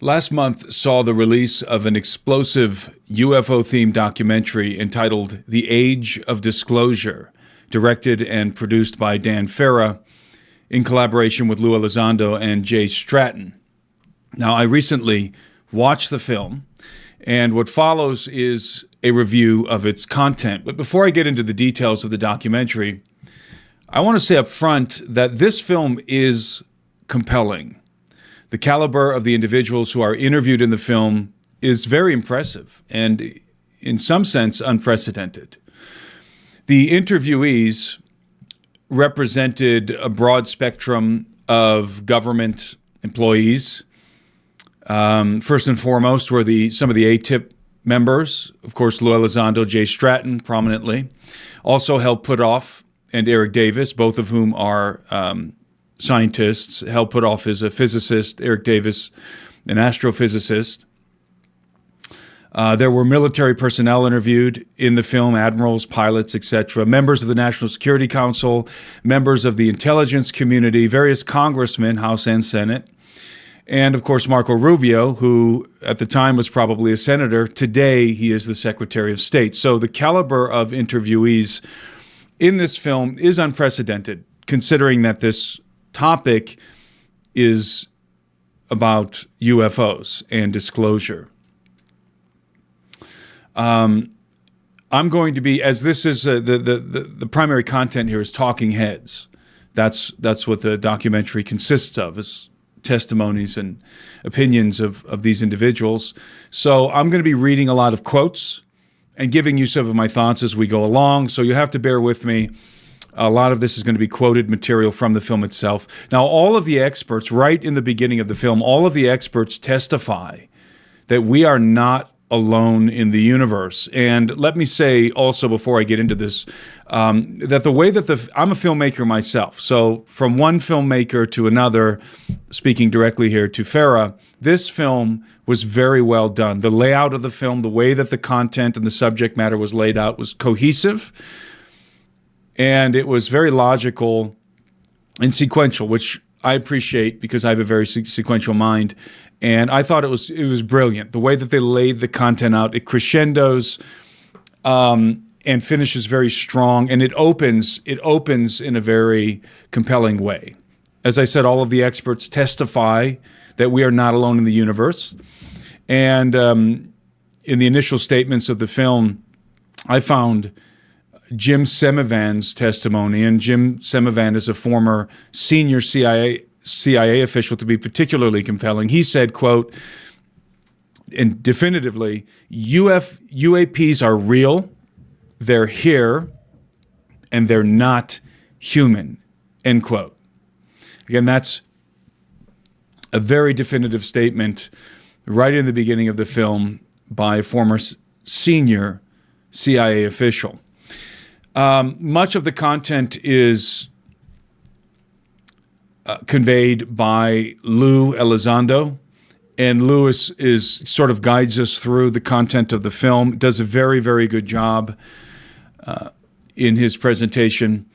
Last month saw the release of an explosive UFO-themed documentary entitled The Age of Disclosure, directed and produced by Dan Farah in collaboration with Lou Elizondo and Jay Stratton. Now, I recently watched the film, and what follows is a review of its content. But before I get into the details of the documentary, I want to say up front that this film is compelling. The caliber of the individuals who are interviewed in the film is very impressive and, in some sense, unprecedented. The interviewees represented a broad spectrum of government employees. First and foremost were some of the ATIP members, of course, Lou Elizondo, Jay Stratton, prominently. Also Hal Puthoff and Eric Davis, both of whom are scientists. Hal Puthoff is a physicist, Eric Davis, an astrophysicist. There were military personnel interviewed in the film, admirals, pilots, etc., members of the National Security Council, members of the intelligence community, various congressmen, House and Senate, and, of course, Marco Rubio, who at the time was probably a senator. Today, he is the Secretary of State. So the caliber of interviewees in this film is unprecedented, considering that this topic is about UFOs and disclosure. I'm going to be, as this is the primary content here is talking heads. That's what the documentary consists of, is testimonies and opinions of these individuals. So I'm going to be reading a lot of quotes and giving you some of my thoughts as we go along. So you have to bear with me. A lot of this is going to be quoted material from the film itself. Now, all of the experts, right in the beginning of the film, all of the experts testify that we are not alone in the universe. And let me say also, before I get into this, that the way that I'm a filmmaker myself. So from one filmmaker to another, speaking directly here to Farah, this film was very well done. The layout of the film, the way that the content and the subject matter was laid out was cohesive. And it was very logical and sequential, which I appreciate because I have a very sequential mind. And I thought it was brilliant. The way that they laid the content out, it crescendos and finishes very strong. And it opens in a very compelling way. As I said, all of the experts testify that we are not alone in the universe. And in the initial statements of the film, I found Jim Semivan's testimony, and Jim Semivan is a former senior CIA official, to be particularly compelling. He said, quote, and definitively, UAPs are real, they're here, and they're not human, end quote. Again, that's a very definitive statement right in the beginning of the film by a former senior CIA official. Much of the content is conveyed by Lou Elizondo, and Lou is sort of guides us through the content of the film, does a very, very good job in his presentation,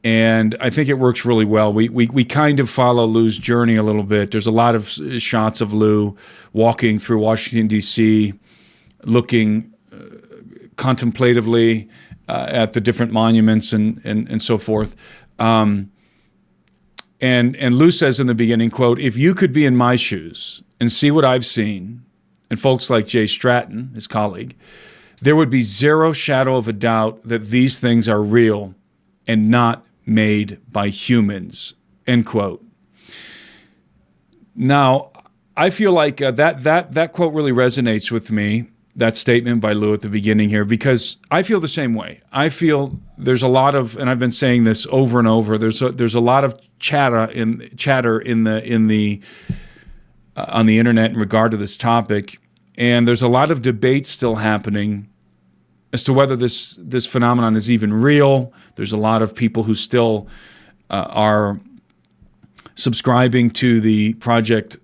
and I think it works really well. We kind of follow Lou's journey a little bit. There's a lot of shots of Lou walking through Washington, D.C., looking contemplatively at the different monuments and so forth. And Lou says in the beginning, quote, "If you could be in my shoes and see what I've seen," and folks like Jay Stratton, his colleague, "there would be zero shadow of a doubt that these things are real and not made by humans," end quote. Now, I feel like that quote really resonates with me, that statement by Lou at the beginning here, because I feel the same way. I feel there's a lot of, and I've been saying this over and over, there's a lot of chatter on the internet in regard to this topic, and there's a lot of debate still happening as to whether this phenomenon is even real. There's a lot of people who still are subscribing to the Project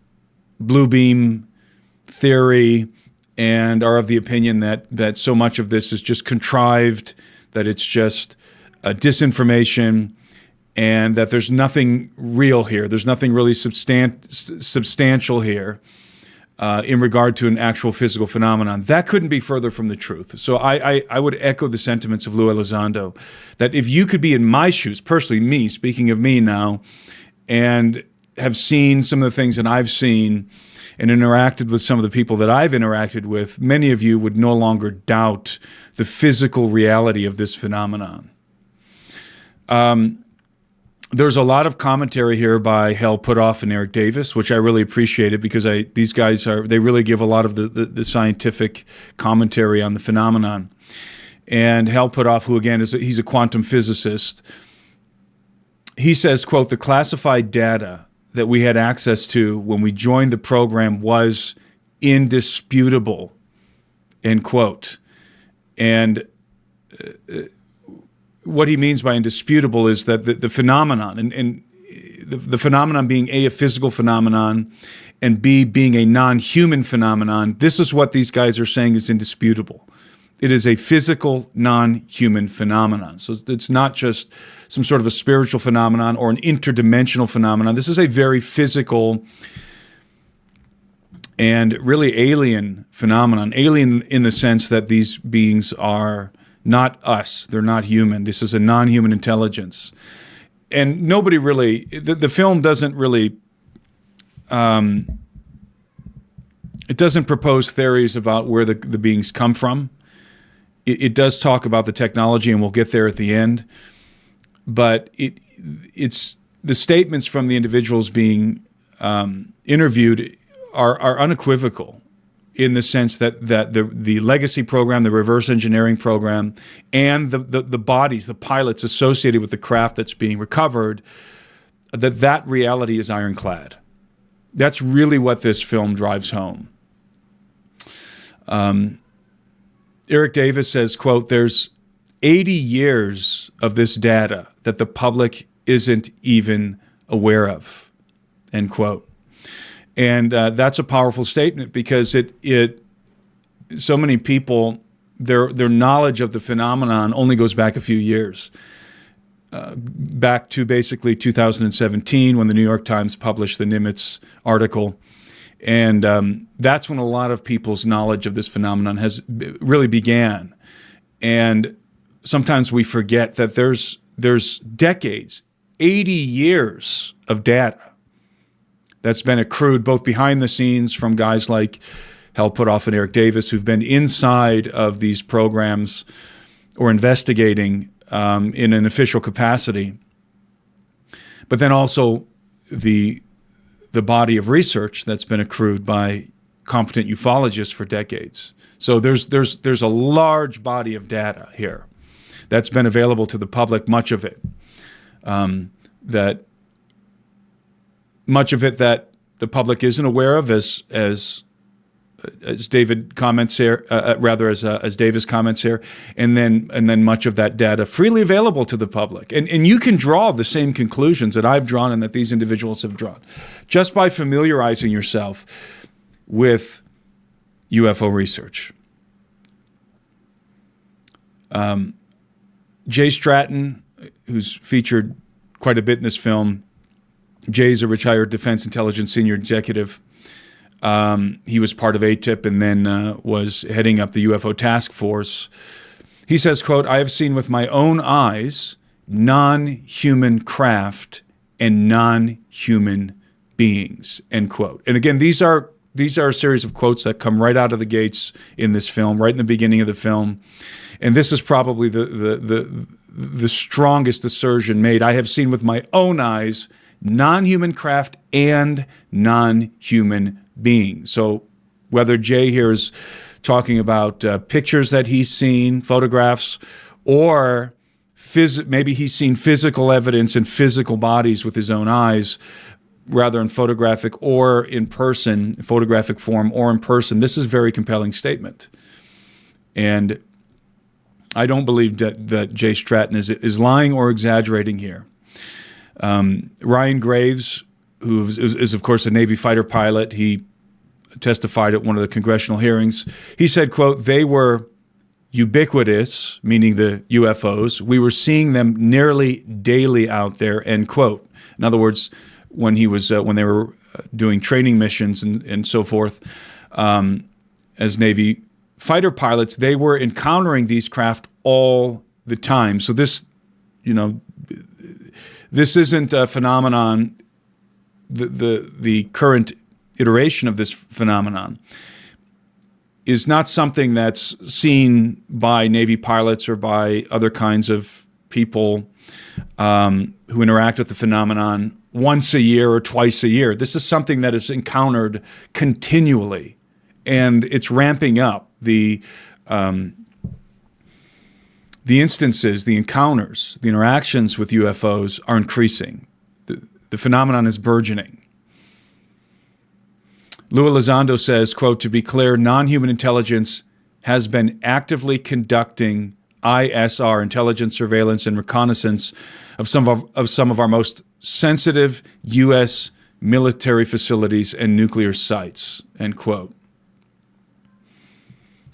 Bluebeam theory and are of the opinion that so much of this is just contrived, that it's just disinformation, and that there's nothing real here. There's nothing really substantial here. in regard to an actual physical phenomenon. That couldn't be further from the truth. So I would echo the sentiments of Lou Elizondo, that if you could be in my shoes, personally me, speaking of me now, and have seen some of the things that I've seen and interacted with some of the people that I've interacted with, many of you would no longer doubt the physical reality of this phenomenon. There's a lot of commentary here by Hal Puthoff and Eric Davis, which I really appreciated, because these guys they really give a lot of the scientific commentary on the phenomenon. And Hal Puthoff, who again he's a quantum physicist, he says, quote, "The classified data that we had access to when we joined the program was indisputable," end quote. And what he means by indisputable is that the phenomenon, and the phenomenon being A, a physical phenomenon, and B, being a non-human phenomenon, this is what these guys are saying is indisputable. It is a physical, non-human phenomenon. So it's not just some sort of a spiritual phenomenon or an interdimensional phenomenon. This is a very physical and really alien phenomenon. Alien in the sense that these beings are not us. They're not human. This is a non-human intelligence. And nobody really, the film doesn't really, it doesn't propose theories about where the beings come from. It does talk about the technology, and we'll get there at the end. But it's the statements from the individuals being interviewed are unequivocal, in the sense that the legacy program, the reverse engineering program, and the bodies, the pilots associated with the craft that's being recovered, that reality is ironclad. That's really what this film drives home. Eric Davis says, quote, "There's 80 years of this data that the public isn't even aware of," end quote. And that's a powerful statement, because so many people, their knowledge of the phenomenon only goes back a few years, back to basically 2017, when the New York Times published the Nimitz article. And that's when a lot of people's knowledge of this phenomenon really began. And sometimes we forget that there's decades, 80 years of data that's been accrued both behind the scenes from guys like Hal Puthoff and Eric Davis, who've been inside of these programs or investigating in an official capacity, but then also the body of research that's been accrued by competent ufologists for decades. So there's a large body of data here that's been available to the public, much of it that the public isn't aware of, as David comments here, as Davis comments here, and then much of that data freely available to the public. And you can draw the same conclusions that I've drawn and that these individuals have drawn, just by familiarizing yourself with UFO research. Jay Stratton, who's featured quite a bit in this film, Jay's a retired Defense Intelligence senior executive. He was part of ATIP and then was heading up the UFO task force. He says, quote, "I have seen with my own eyes non-human craft and non-human beings," end quote. And again, these are a series of quotes that come right out of the gates in this film, right in the beginning of the film. And this is probably the strongest assertion made. "I have seen with my own eyes non-human craft and non-human beings." So whether Jay here is talking about pictures that he's seen, photographs, or maybe he's seen physical evidence and physical bodies with his own eyes, rather in photographic or in person, photographic form or in person, this is a very compelling statement. And I don't believe that Jay Stratton is lying or exaggerating here. Ryan Graves, who is of course a Navy fighter pilot, he testified at one of the congressional hearings. He said, quote, "They were ubiquitous," meaning the UFOs. "We were seeing them nearly daily out there," end quote. In other words, when they were doing training missions and so forth as Navy fighter pilots, they were encountering these craft all the time. So this isn't a phenomenon. The current iteration of this phenomenon is not something that's seen by Navy pilots or by other kinds of people who interact with the phenomenon once a year or twice a year. This is something that is encountered continually, and it's ramping up. The instances, the encounters, the interactions with UFOs are increasing. The phenomenon is burgeoning. Lou Elizondo says, quote, "To be clear, non-human intelligence has been actively conducting ISR, intelligence, surveillance, and reconnaissance of some of our most sensitive U.S. military facilities and nuclear sites," end quote.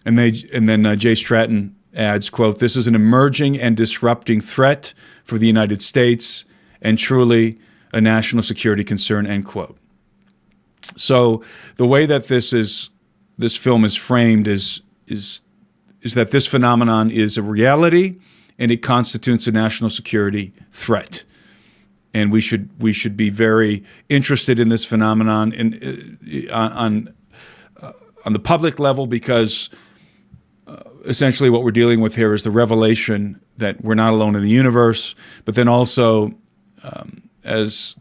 And then Jay Stratton adds, quote, "This is an emerging and disrupting threat for the United States and truly a national security concern," end quote. So the way that this film is framed is that this phenomenon is a reality and it constitutes a national security threat. And we should be very interested in this phenomenon on the public level, because essentially what we're dealing with here is the revelation that we're not alone in the universe, but then also as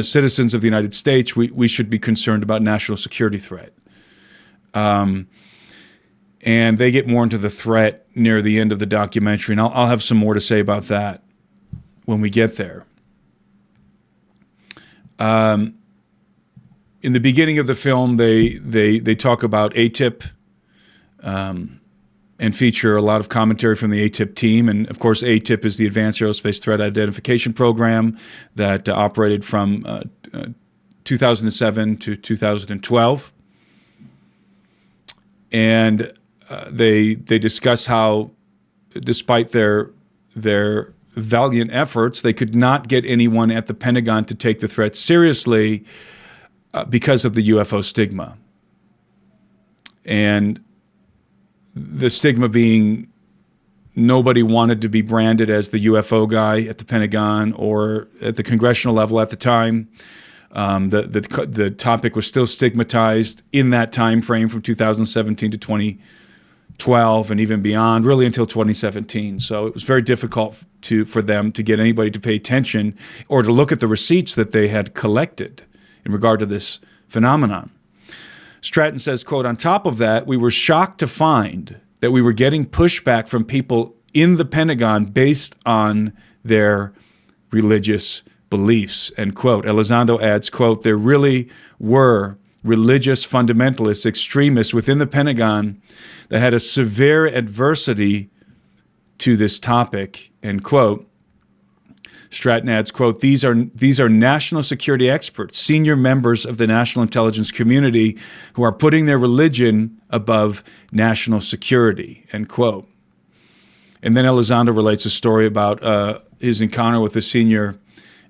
citizens of the United States, we should be concerned about national security threat. And they get more into the threat near the end of the documentary, and I'll have some more to say about that when we get there. In the beginning of the film, they talk about ATIP and feature a lot of commentary from the ATIP team. And of course, ATIP is the Advanced Aerospace Threat Identification Program that operated from 2007 to 2012. And they discuss how, despite their valiant efforts, they could not get anyone at the Pentagon to take the threat seriously because of the UFO stigma. And the stigma being nobody wanted to be branded as the UFO guy at the Pentagon or at the congressional level at the time. The topic was still stigmatized in that time frame from 2017 to 2012 and even beyond, really until 2017. So it was very difficult for them to get anybody to pay attention or to look at the receipts that they had collected in regard to this phenomenon. Stratton says, quote, "On top of that, we were shocked to find that we were getting pushback from people in the Pentagon based on their religious beliefs," end quote. Elizondo adds, quote, "There really were religious fundamentalists, extremists within the Pentagon that had a severe adversity to this topic," end quote. Stratton adds, quote, these are national security experts, senior members of the national intelligence community who are putting their religion above national security," end quote. And then Elizondo relates a story about his encounter with a senior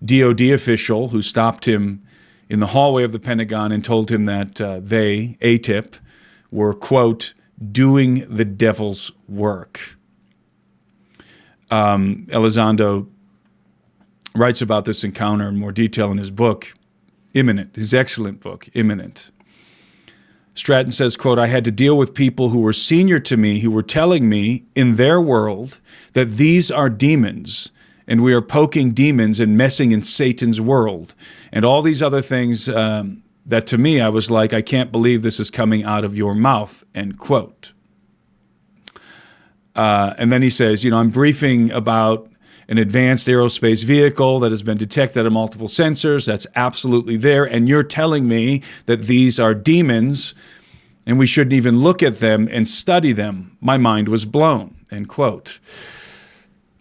DOD official who stopped him in the hallway of the Pentagon and told him that they, ATIP, were, quote, "doing the devil's work." Elizondo writes about this encounter in more detail in his book, Imminent, his excellent book, Imminent. Stratton says, quote, "I had to deal with people who were senior to me who were telling me in their world that these are demons and we are poking demons and messing in Satan's world and all these other things that to me I was like, I can't believe this is coming out of your mouth," end quote. And then he says, I'm briefing about an advanced aerospace vehicle that has been detected at multiple sensors. That's absolutely there. And you're telling me that these are demons and we shouldn't even look at them and study them. My mind was blown," end quote.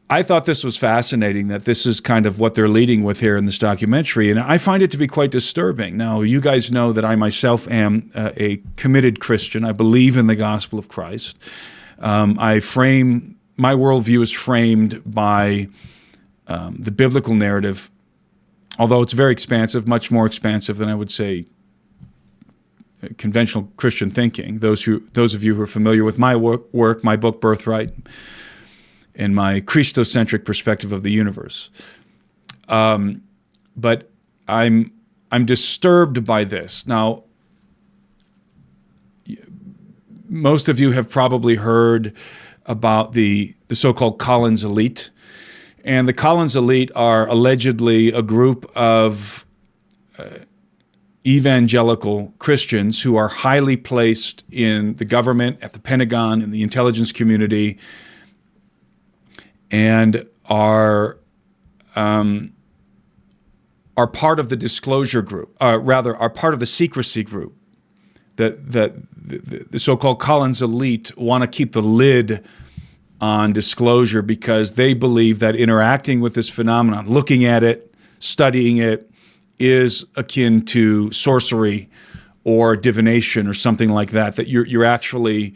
I thought this was fascinating, that this is kind of what they're leading with here in this documentary. And I find it to be quite disturbing. Now, you guys know that I myself am a committed Christian. I believe in the gospel of Christ. My worldview is framed by the biblical narrative although it's very expansive, much more expansive than I would say conventional Christian thinking. Those of you who are familiar with my work, my book Birthright, and my Christocentric perspective of the universe. But I'm disturbed by this. Now, most of you have probably heard about the so-called Collins elite. And the Collins elite are allegedly a group of evangelical Christians who are highly placed in the government, at the Pentagon, in the intelligence community, and are part of the disclosure group, are part of the secrecy group. That the so-called Collins elite want to keep the lid on disclosure because they believe that interacting with this phenomenon, looking at it, studying it, is akin to sorcery or divination or something like that. That you're actually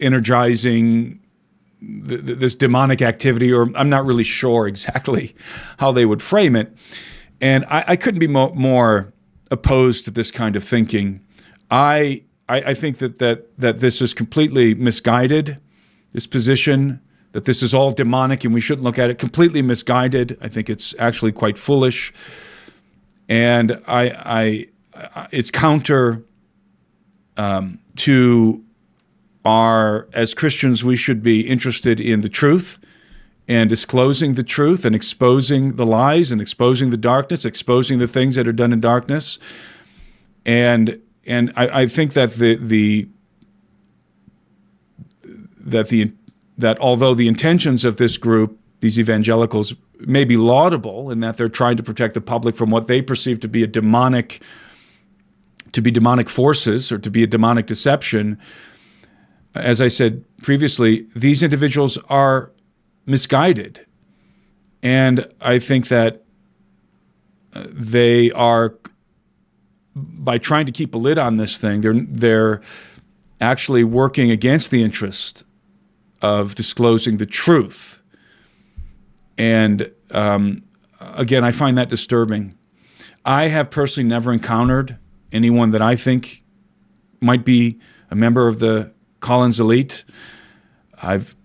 energizing this demonic activity, or I'm not really sure exactly how they would frame it. And I couldn't be more opposed to this kind of thinking. I think that this is completely misguided, this position, that this is all demonic and we shouldn't look at it, completely misguided. I think it's actually quite foolish. And it's counter to as Christians, we should be interested in the truth and disclosing the truth and exposing the lies and exposing the darkness, exposing the things that are done in darkness. And I think that that although the intentions of this group, these evangelicals, may be laudable in that they're trying to protect the public from what they perceive to be demonic forces or to be a demonic deception, as I said previously, these individuals are misguided. And I think that they are, by trying to keep a lid on this thing, they're actually working against the interest of disclosing the truth. And again, I find that disturbing. I have personally never encountered anyone that I think might be a member of the Collins elite. I've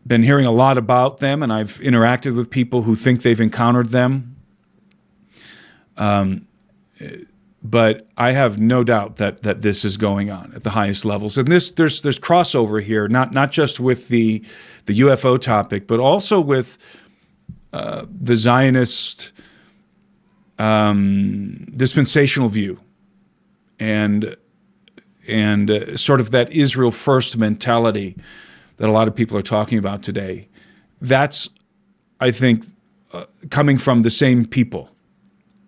been hearing a lot about them, and I've interacted with people who think they've encountered them. But I have no doubt that this is going on at the highest levels. And there's crossover here, not just with the UFO topic, but also with the Zionist dispensational view and sort of that Israel first mentality that a lot of people are talking about today. That's, I think, coming from the same people,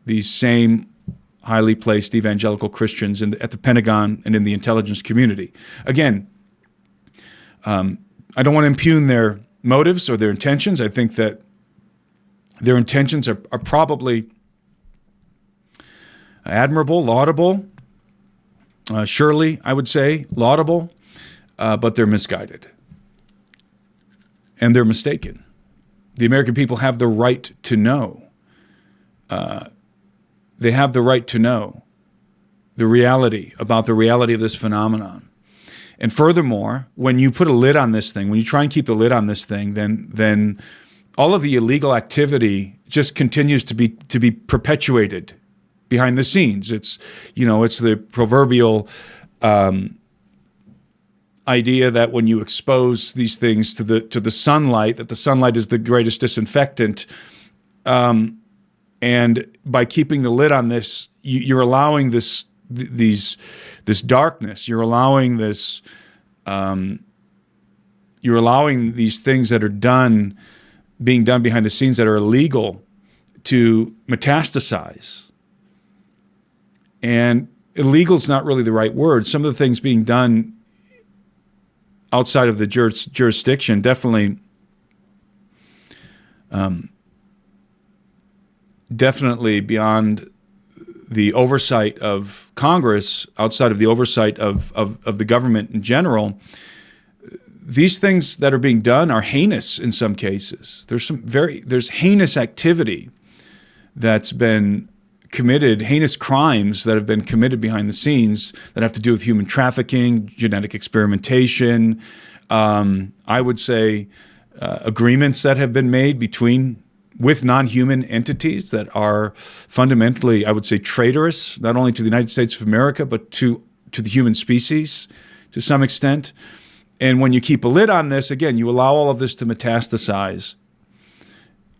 these same highly placed evangelical Christians at the Pentagon and in the intelligence community. Again, I don't want to impugn their motives or their intentions. I think that their intentions are probably admirable, laudable, surely, I would say, laudable, but they're misguided. And they're mistaken. The American people have the right to know. They have the right to know the reality of this phenomenon. And furthermore, when you put a lid on this thing, when you try and keep the lid on this thing, then all of the illegal activity just continues to be perpetuated behind the scenes. It's the proverbial idea that when you expose these things to the sunlight, that the sunlight is the greatest disinfectant. And by keeping the lid on this, you're allowing this darkness. You're allowing this. You're allowing these things that are being done behind the scenes that are illegal, to metastasize. And illegal is not really the right word. Some of the things being done outside of the jurisdiction definitely. Definitely beyond the oversight of Congress, outside of the oversight of the government in general, these things that are being done are heinous in some cases. There's heinous activity that's been committed, heinous crimes that have been committed behind the scenes that have to do with human trafficking, genetic experimentation. I would say agreements that have been made with non-human entities that are fundamentally, I would say, traitorous, not only to the United States of America, but to the human species to some extent. And when you keep a lid on this, again, you allow all of this to metastasize.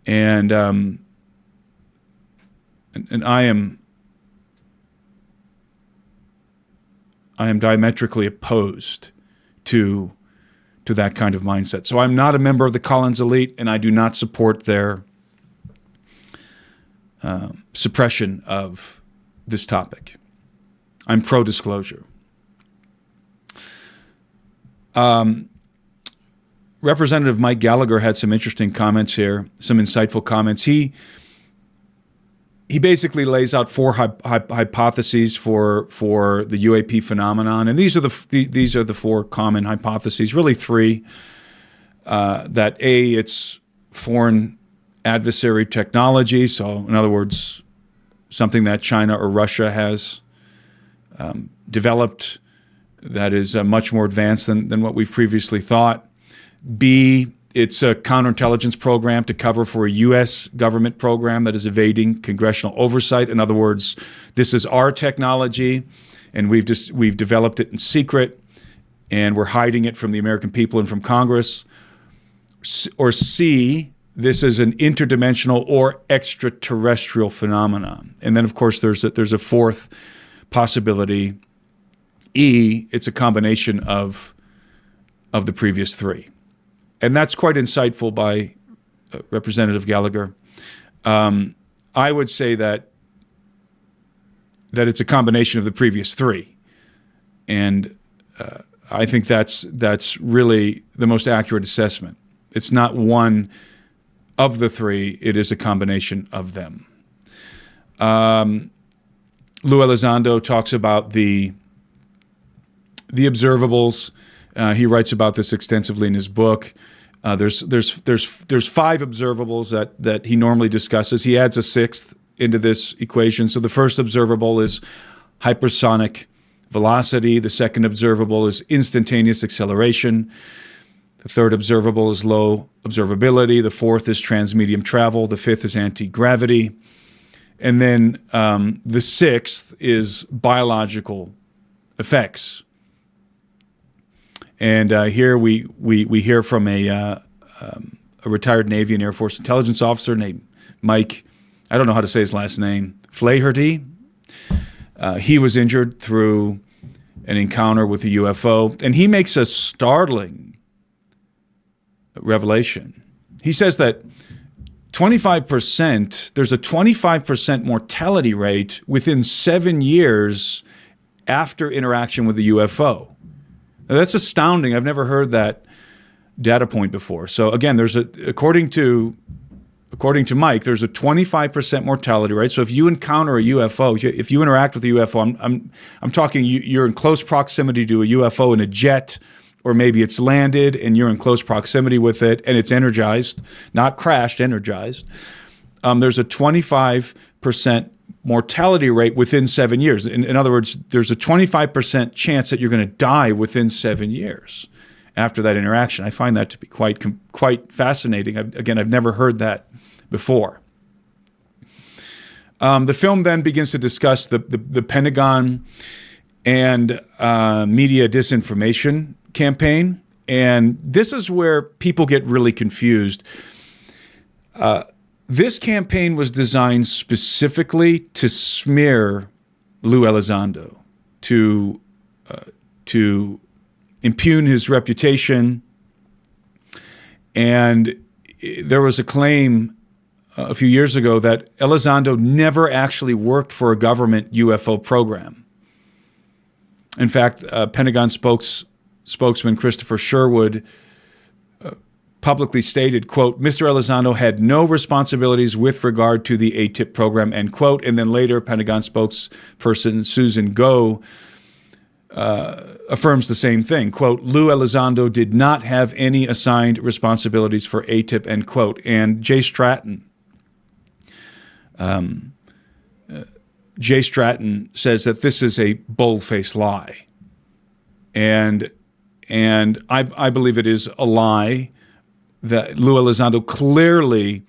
And I am diametrically opposed to that kind of mindset. So I'm not a member of the Collins elite, and I do not support their suppression of this topic. I'm pro-disclosure. Representative Mike Gallagher had some interesting comments here, some insightful comments. He basically lays out four hypotheses for the UAP phenomenon, and these are the four common hypotheses. Really, three. That it's foreign adversary technology. So, in other words, something that China or Russia has developed that is much more advanced than what we've previously thought. B, it's a counterintelligence program to cover for a U.S. government program that is evading congressional oversight. In other words, this is our technology, and we've developed it in secret, and we're hiding it from the American people and from Congress. Or C, this is an interdimensional or extraterrestrial phenomenon. And then, of course, there's a fourth possibility. E, it's a combination of the previous three. And that's quite insightful by Representative Gallagher. I would say that it's a combination of the previous three. And I think that's really the most accurate assessment. It's not one of the three, it is a combination of them. Lou Elizondo talks about the observables. He writes about this extensively in his book. There's 5 observables that he normally discusses. He adds a 6th into this equation. So the first observable is hypersonic velocity. The second observable is instantaneous acceleration. The third observable is low observability. The fourth is transmedium travel. The fifth is anti-gravity. And then the sixth is biological effects. And here we hear from a retired Navy and Air Force intelligence officer named Mike, I don't know how to say his last name, Flaherty. He was injured through an encounter with a UFO, and he makes a startling revelation. He says that 25%, there's a 25% mortality rate within 7 years after interaction with the UFO. Now, that's astounding. I've never heard that data point before. So again, according to Mike, there's a 25% mortality rate. So if you encounter a UFO, if you interact with a UFO, I'm talking you're in close proximity to a UFO in a jet, or maybe it's landed and you're in close proximity with it and it's energized, not crashed, energized. There's a 25% mortality rate within 7 years. In other words, there's a 25% chance that you're going to die within 7 years after that interaction. I find that to be quite fascinating. I've never heard that before. The film then begins to discuss the Pentagon and media disinformation campaign, and this is where people get really confused. This campaign was designed specifically to smear Lou Elizondo, to impugn his reputation, and there was a claim a few years ago that Elizondo never actually worked for a government UFO program. In fact, Pentagon spokesman Christopher Sherwood publicly stated, quote, Mr. Elizondo had no responsibilities with regard to the ATIP program, end quote. And then later, Pentagon spokesperson Susan Go affirms the same thing. Quote, Lou Elizondo did not have any assigned responsibilities for ATIP, end quote. And Jay Stratton says that this is a bold-faced lie. And I believe it is a lie, that Lou Elizondo clearly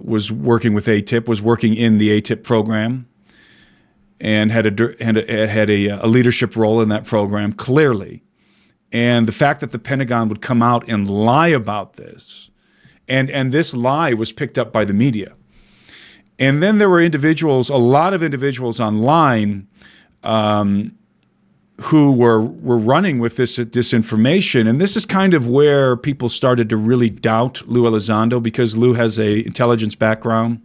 was working with ATIP, was working in the ATIP program, and had a leadership role in that program, clearly. And the fact that the Pentagon would come out and lie about this, and this lie was picked up by the media. And then there were a lot of individuals online who were running with this disinformation. And this is kind of where people started to really doubt Lou Elizondo, because Lou has an intelligence background.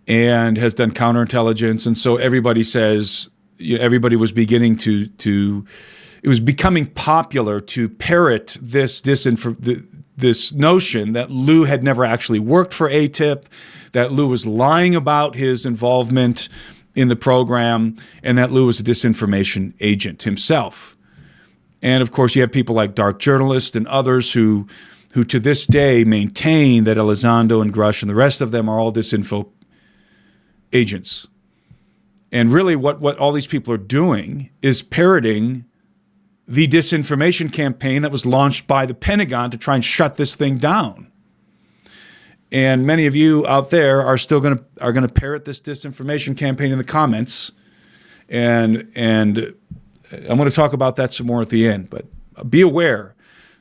And has done counterintelligence, and so everybody says, everybody was beginning to it was becoming popular to parrot this notion that Lou had never actually worked for ATIP, that Lou was lying about his involvement in the program, and that Lou was a disinformation agent himself. And of course, you have people like Dark Journalist and others who to this day maintain that Elizondo and Grush and the rest of them are all disinfo agents. And really what all these people are doing is parroting the disinformation campaign that was launched by the Pentagon to try and shut this thing down. And many of you out there are still going to parrot this disinformation campaign in the comments. And I'm going to talk about that some more at the end, but be aware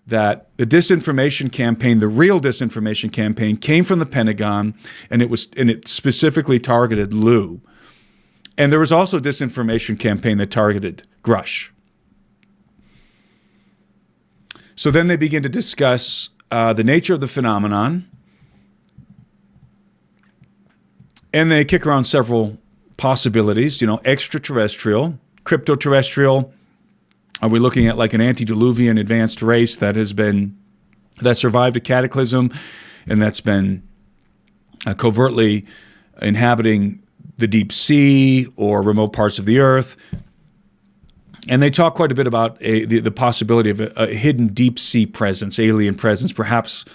that the disinformation campaign, the real disinformation campaign, came from the Pentagon, and it specifically targeted Lou. And there was also a disinformation campaign that targeted Grush. So then they begin to discuss the nature of the phenomenon, and they kick around several possibilities, extraterrestrial, cryptoterrestrial. Are we looking at like an antediluvian advanced race that survived a cataclysm and that's been covertly inhabiting the deep sea or remote parts of the earth? And they talk quite a bit about the possibility of a hidden deep sea presence, alien presence, perhaps,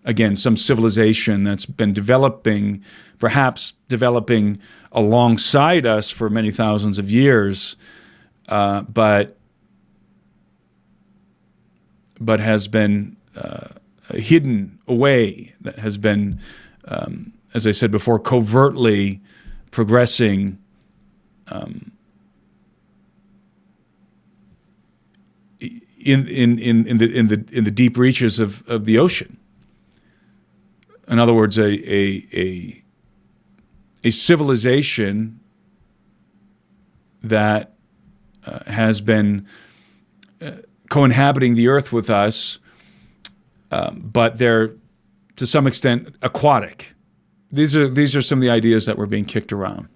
again, some civilization that's been developing alongside us for many thousands of years, but has been hidden away, that has been, as I said before, covertly progressing in the deep reaches of the ocean. In other words, a civilization that has been co-inhabiting the earth with us, but they're to some extent aquatic. These are some of the ideas that were being kicked around.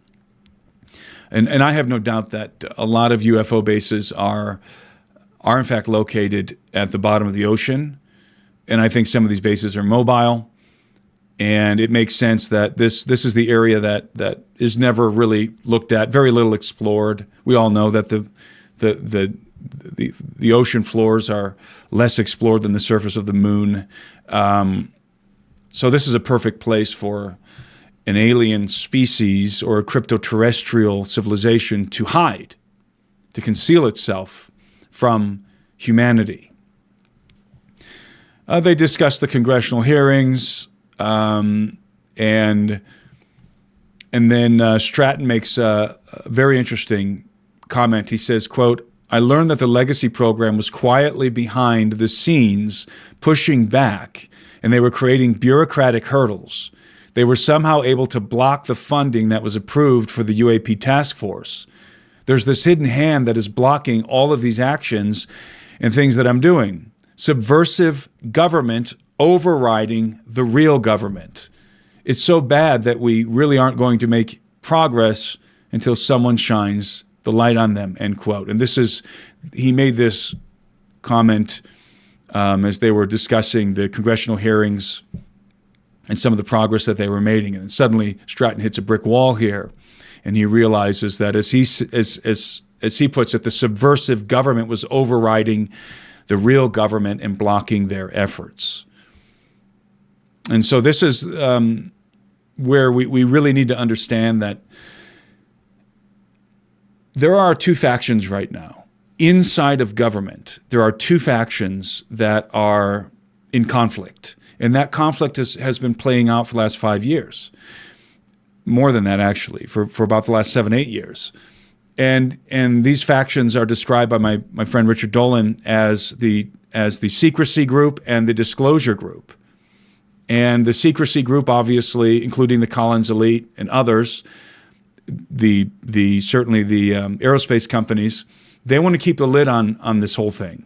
And I have no doubt that a lot of UFO bases are in fact located at the bottom of the ocean. And I think some of these bases are mobile. And it makes sense that this is the area that is never really looked at, very little explored. We all know that the ocean floors are less explored than the surface of the moon. So this is a perfect place for an alien species or a cryptoterrestrial civilization to hide, to conceal itself from humanity. They discuss the congressional hearings, and then Stratton makes a very interesting comment. He says, quote, I learned that the legacy program was quietly behind the scenes pushing back, and they were creating bureaucratic hurdles. They were somehow able to block the funding that was approved for the UAP task force. There's this hidden hand that is blocking all of these actions and things that I'm doing. Subversive government overriding the real government. It's so bad that we really aren't going to make progress until someone shines the light on them, end quote. And he made this comment as they were discussing the congressional hearings and some of the progress that they were making. And suddenly Stratton hits a brick wall here. and he realizes that, as he puts it, the subversive government was overriding the real government and blocking their efforts. And so this is where we really need to understand that there are two factions right now. Inside of government, there are two factions that are in conflict. And that conflict has been playing out for the last 5 years. More than that, actually, for about the last 7, 8 years. And these factions are described by my friend Richard Dolan as the secrecy group and the disclosure group. And the secrecy group, obviously, including the Collins elite and others, certainly the aerospace companies, they want to keep the lid on this whole thing.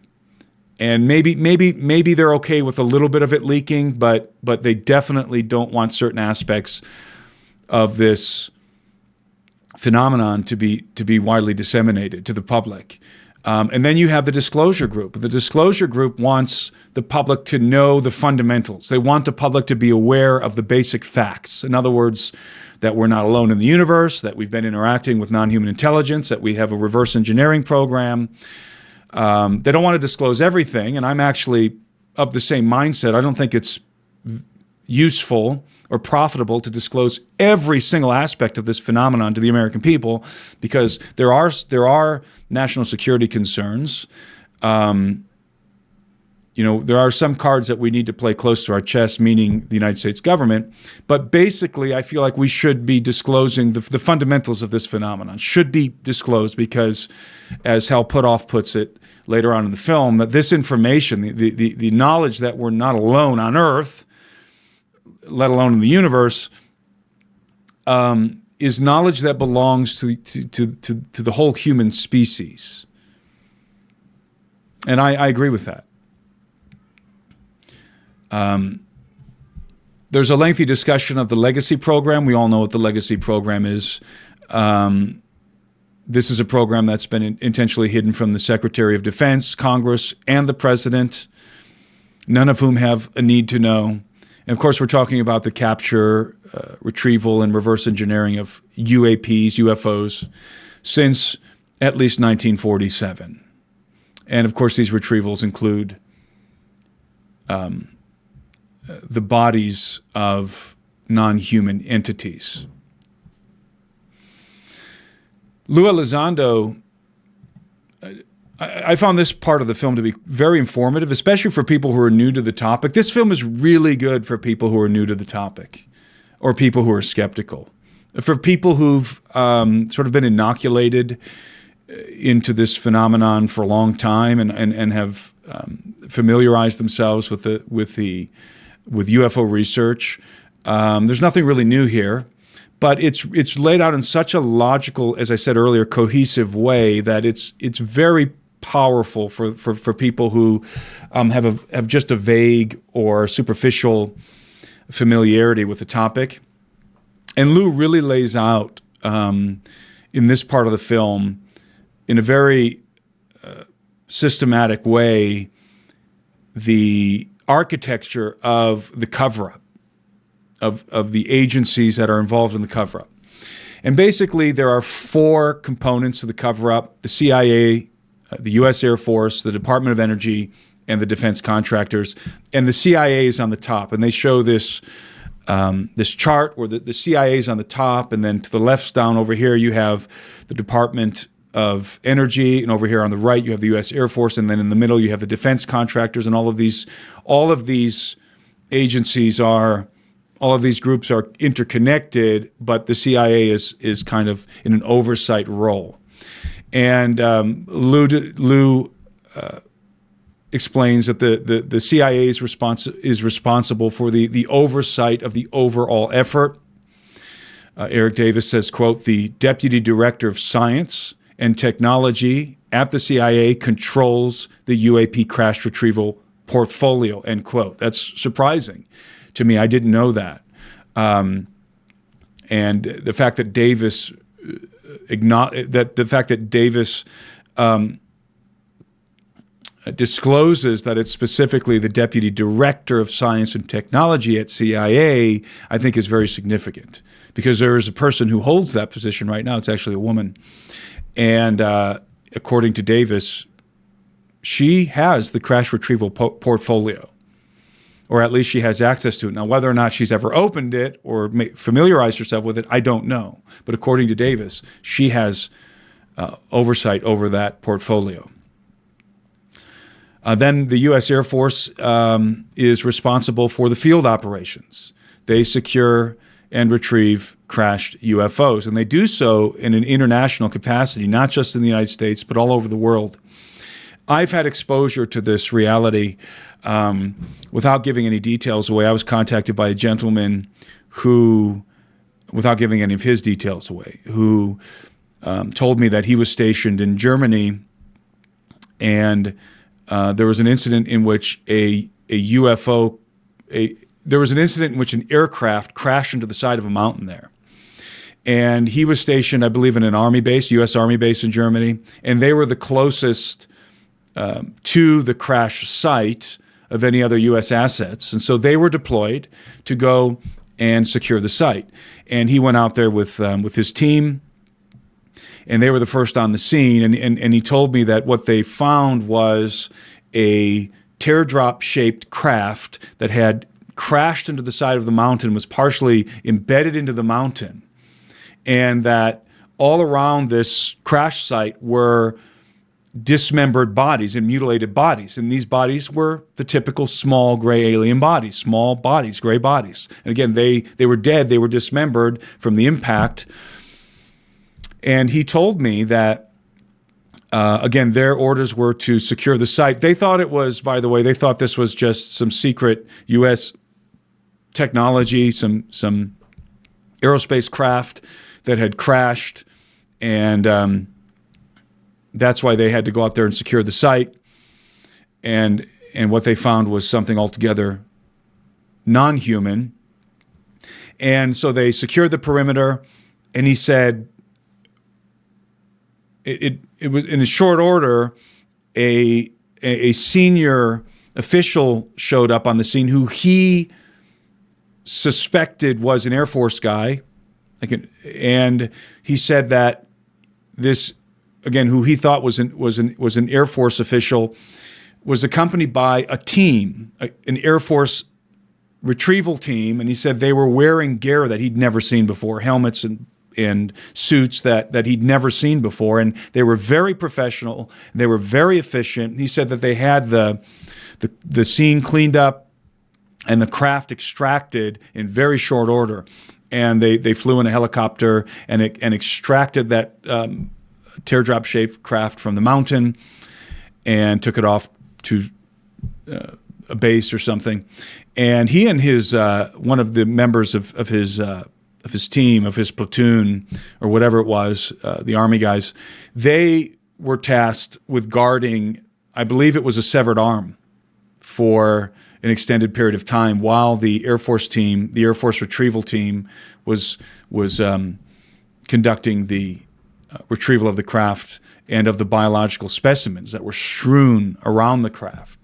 And maybe they're okay with a little bit of it leaking, but they definitely don't want certain aspects of this phenomenon to be widely disseminated to the public. And then you have the disclosure group. The disclosure group wants the public to know the fundamentals. They want the public to be aware of the basic facts. In other words, that we're not alone in the universe, that we've been interacting with non-human intelligence, that we have a reverse engineering program. They don't want to disclose everything, and I'm actually of the same mindset. I don't think it's useful or profitable to disclose every single aspect of this phenomenon to the American people, because there are national security concerns. There are some cards that we need to play close to our chest, meaning the United States government. But basically, I feel like we should be disclosing the fundamentals of this phenomenon, should be disclosed, because, as Hal Puthoff puts it later on in the film, that this information, the knowledge that we're not alone on Earth, let alone in the universe, is knowledge that belongs to the whole human species. And I agree with that. There's a lengthy discussion of the legacy program. We all know what the legacy program is. This is a program that's been intentionally hidden from the Secretary of Defense, Congress, and the President, none of whom have a need to know. And of course, we're talking about the capture, retrieval, and reverse engineering of UAPs, UFOs, since at least 1947. And of course, these retrievals include the bodies of non-human entities. Lou Elizondo, I found this part of the film to be very informative, especially for people who are new to the topic. This film is really good for people who are new to the topic or people who are skeptical. For people who've sort of been inoculated into this phenomenon for a long time and have familiarized themselves with UFO research. There's nothing really new here, but it's laid out in such a logical, as I said earlier, cohesive way that it's very powerful for people who have just a vague or superficial familiarity with the topic. And Lou really lays out in this part of the film, in a very systematic way, the architecture of the cover-up, of the agencies that are involved in the cover-up. And basically, there are 4 components to the cover-up: the CIA, the U.S. Air Force, the Department of Energy, and the defense contractors. And the CIA is on the top. And they show this chart where the CIA is on the top, and then to the left down over here, you have the Department of Energy, and over here on the right you have the U.S. Air Force, and then in the middle you have the defense contractors, and all of these agencies all of these groups are interconnected, but the CIA is kind of in an oversight role. And Lou explains that the CIA is responsible for the oversight of the overall effort. Eric Davis says, quote, "The Deputy Director of Science and Technology at the CIA controls the UAP crash retrieval portfolio," end quote. That's surprising to me. I didn't know that. And the fact that Davis discloses that it's specifically the deputy director of science and technology at CIA, I think is very significant, because there is a person who holds that position right now. It's actually a woman. And according to Davis, she has the crash retrieval portfolio, or at least she has access to it. Now, whether or not she's ever opened it or familiarized herself with it, I don't know. But according to Davis, she has oversight over that portfolio. Then the U.S. Air Force is responsible for the field operations. They secure and retrieve crashed UFOs, and they do so in an international capacity, not just in the United States, but all over the world. I've had exposure to this reality without giving any details away. I was contacted by a gentleman who, without giving any of his details away, who told me that he was stationed in Germany, and there was an incident in which there was an incident in which an aircraft crashed into the side of a mountain there. And he was stationed, I believe, in an Army base, U.S. Army base in Germany, and they were the closest to the crash site of any other U.S. assets. And so they were deployed to go and secure the site. And he went out there with his team, and they were the first on the scene. And he told me that what they found was a teardrop-shaped craft that had crashed into the side of the mountain, was partially embedded into the mountain, and that all around this crash site were dismembered bodies and mutilated bodies. And these bodies were the typical small gray alien bodies, small bodies, gray bodies. And again, they were dead, they were dismembered from the impact. And he told me that, again, their orders were to secure the site. They thought it was, by the way, they thought this was just some secret U.S. technology, some aerospace craft that had crashed, and that's why they had to go out there and secure the site. And what they found was something altogether non-human. And so they secured the perimeter, and he said it was in a short order, a senior official showed up on the scene who he suspected was an Air Force guy. And he said that this, again, who he thought was an Air Force official, was accompanied by a team, an Air Force retrieval team, and he said they were wearing gear that he'd never seen before, helmets and suits that he'd never seen before, and they were very professional, they were very efficient. He said that they had the scene cleaned up and the craft extracted in very short order, and they flew in a helicopter and extracted that teardrop-shaped craft from the mountain and took it off to a base or something. And he and his one of the members of his team, of his platoon, or whatever it was, the Army guys, they were tasked with guarding, I believe it was a severed arm, for an extended period of time while the Air Force team, the Air Force retrieval team, was conducting the retrieval of the craft and of the biological specimens that were strewn around the craft.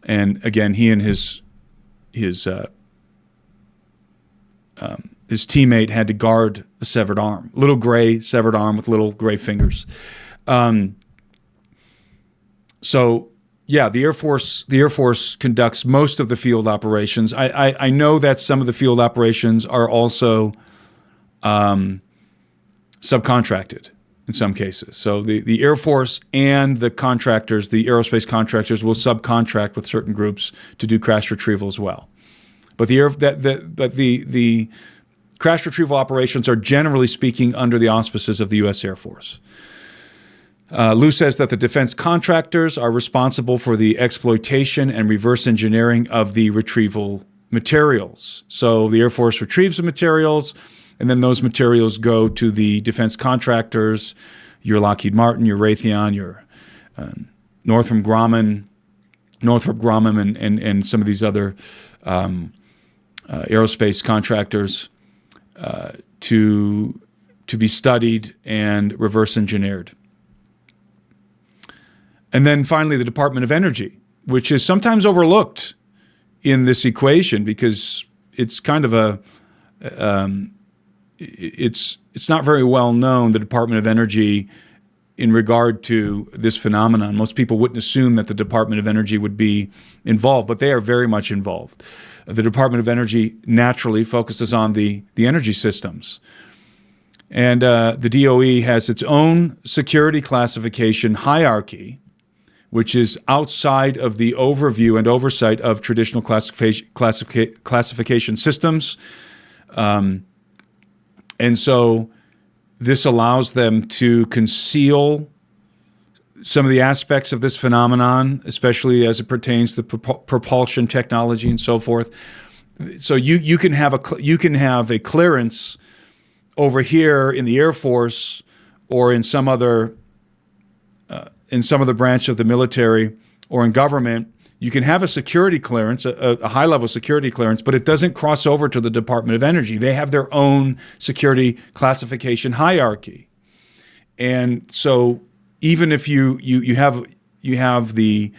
And again, he and his teammate had to guard a severed arm, little gray severed arm with little gray fingers. So yeah, the Air Force conducts most of the field operations. I know that some of the field operations are also subcontracted in some cases. So the Air Force and the contractors, the aerospace contractors, will subcontract with certain groups to do crash retrieval as well. But the crash retrieval operations are, generally speaking, under the auspices of the U.S. Air Force. Lou says that the defense contractors are responsible for the exploitation and reverse engineering of the retrieval materials. So the Air Force retrieves the materials, and then those materials go to the defense contractors, your Lockheed Martin, your Raytheon, your Northrop Grumman, and some of these other aerospace contractors to be studied and reverse engineered. And then finally, the Department of Energy, which is sometimes overlooked in this equation because it's kind of it's not very well known, the Department of Energy, in regard to this phenomenon. Most people wouldn't assume that the Department of Energy would be involved, but they are very much involved. The Department of Energy naturally focuses on the energy systems. And the DOE has its own security classification hierarchy, which is outside of the overview and oversight of traditional classification systems. And so this allows them to conceal some of the aspects of this phenomenon, especially as it pertains to propulsion technology and so forth. So you can have a clearance over here in the Air Force or in some other branch of the military or in government. You can have a security clearance, a high-level security clearance, but it doesn't cross over to the Department of Energy. They have their own security classification hierarchy. And so even if you have the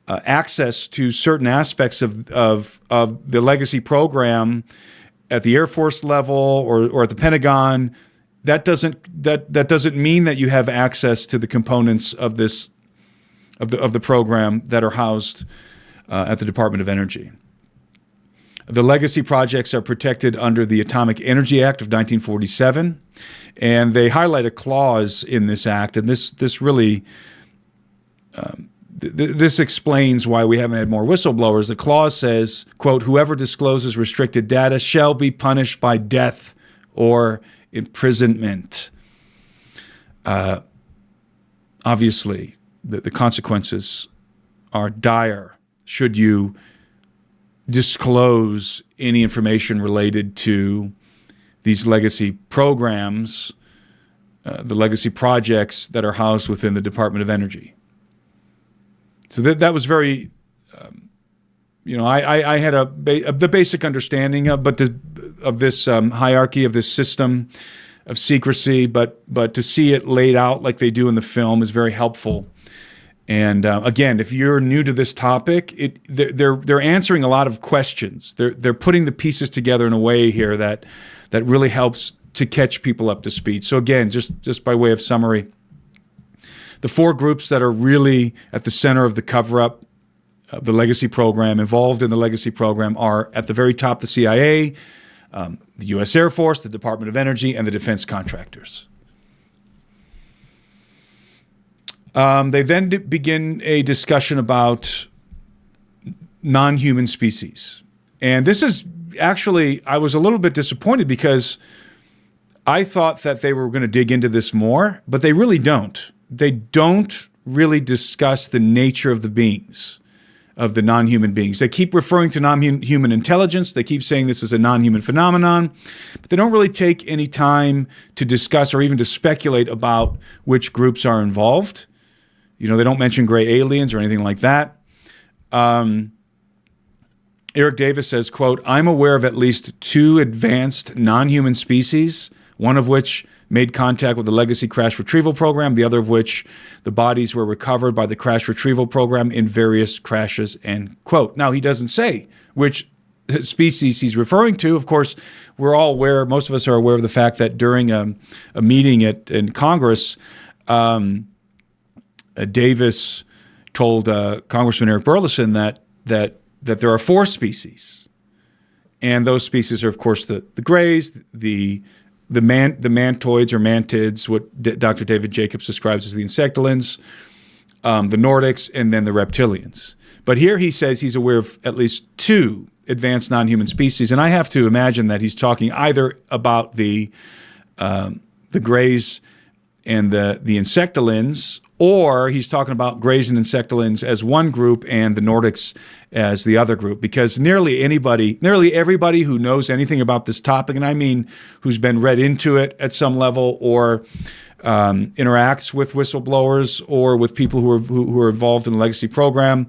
access to certain aspects of the legacy program at the Air Force level or at the Pentagon, that doesn't mean that you have access to the components of this of the program that are housed at the Department of Energy. The legacy projects are protected under the Atomic Energy Act of 1947, and they highlight a clause in this act, and this really this explains why we haven't had more whistleblowers. The clause says, quote, "Whoever discloses restricted data shall be punished by death or imprisonment." Obviously, the consequences are dire should you disclose any information related to these legacy programs, the legacy projects that are housed within the Department of Energy. So that was very, I had the basic understanding of this hierarchy, of this system of secrecy, but to see it laid out like they do in the film is very helpful. And again, if you're new to this topic, they're answering a lot of questions. They're putting the pieces together in a way here that really helps to catch people up to speed. So again, just by way of summary, the four groups that are really at the center of the cover-up of the legacy program, involved in the legacy program, are at the very top the CIA, the U.S. Air Force, the Department of Energy, and the defense contractors. They then begin a discussion about non-human species. And this is actually, I was a little bit disappointed because I thought that they were going to dig into this more, but they really don't. They don't really discuss the nature of the beings, of the non-human beings. They keep referring to non-human intelligence. They keep saying this is a non-human phenomenon, but they don't really take any time to discuss or even to speculate about which groups are involved. They don't mention gray aliens or anything like that. Eric Davis says, quote, "I'm aware of at least 2 advanced non-human species, one of which made contact with the Legacy Crash Retrieval Program, the other of which the bodies were recovered by the Crash Retrieval Program in various crashes," end quote. Now, he doesn't say which species he's referring to. Of course, we're all aware, most of us are aware of the fact that during a meeting in Congress, Davis told Congressman Eric Burleson that there are 4 species, and those species are, of course, the grays, the mantoids or mantids, what Dr. David Jacobs describes as the insectolins, the Nordics, and then the reptilians. But here he says he's aware of at least 2 advanced non-human species, and I have to imagine that he's talking either about the grays and the insectolins, or he's talking about grays and insectolins as one group and the Nordics as the other group, because nearly everybody who knows anything about this topic, and I mean who's been read into it at some level or interacts with whistleblowers or with people who are involved in the legacy program,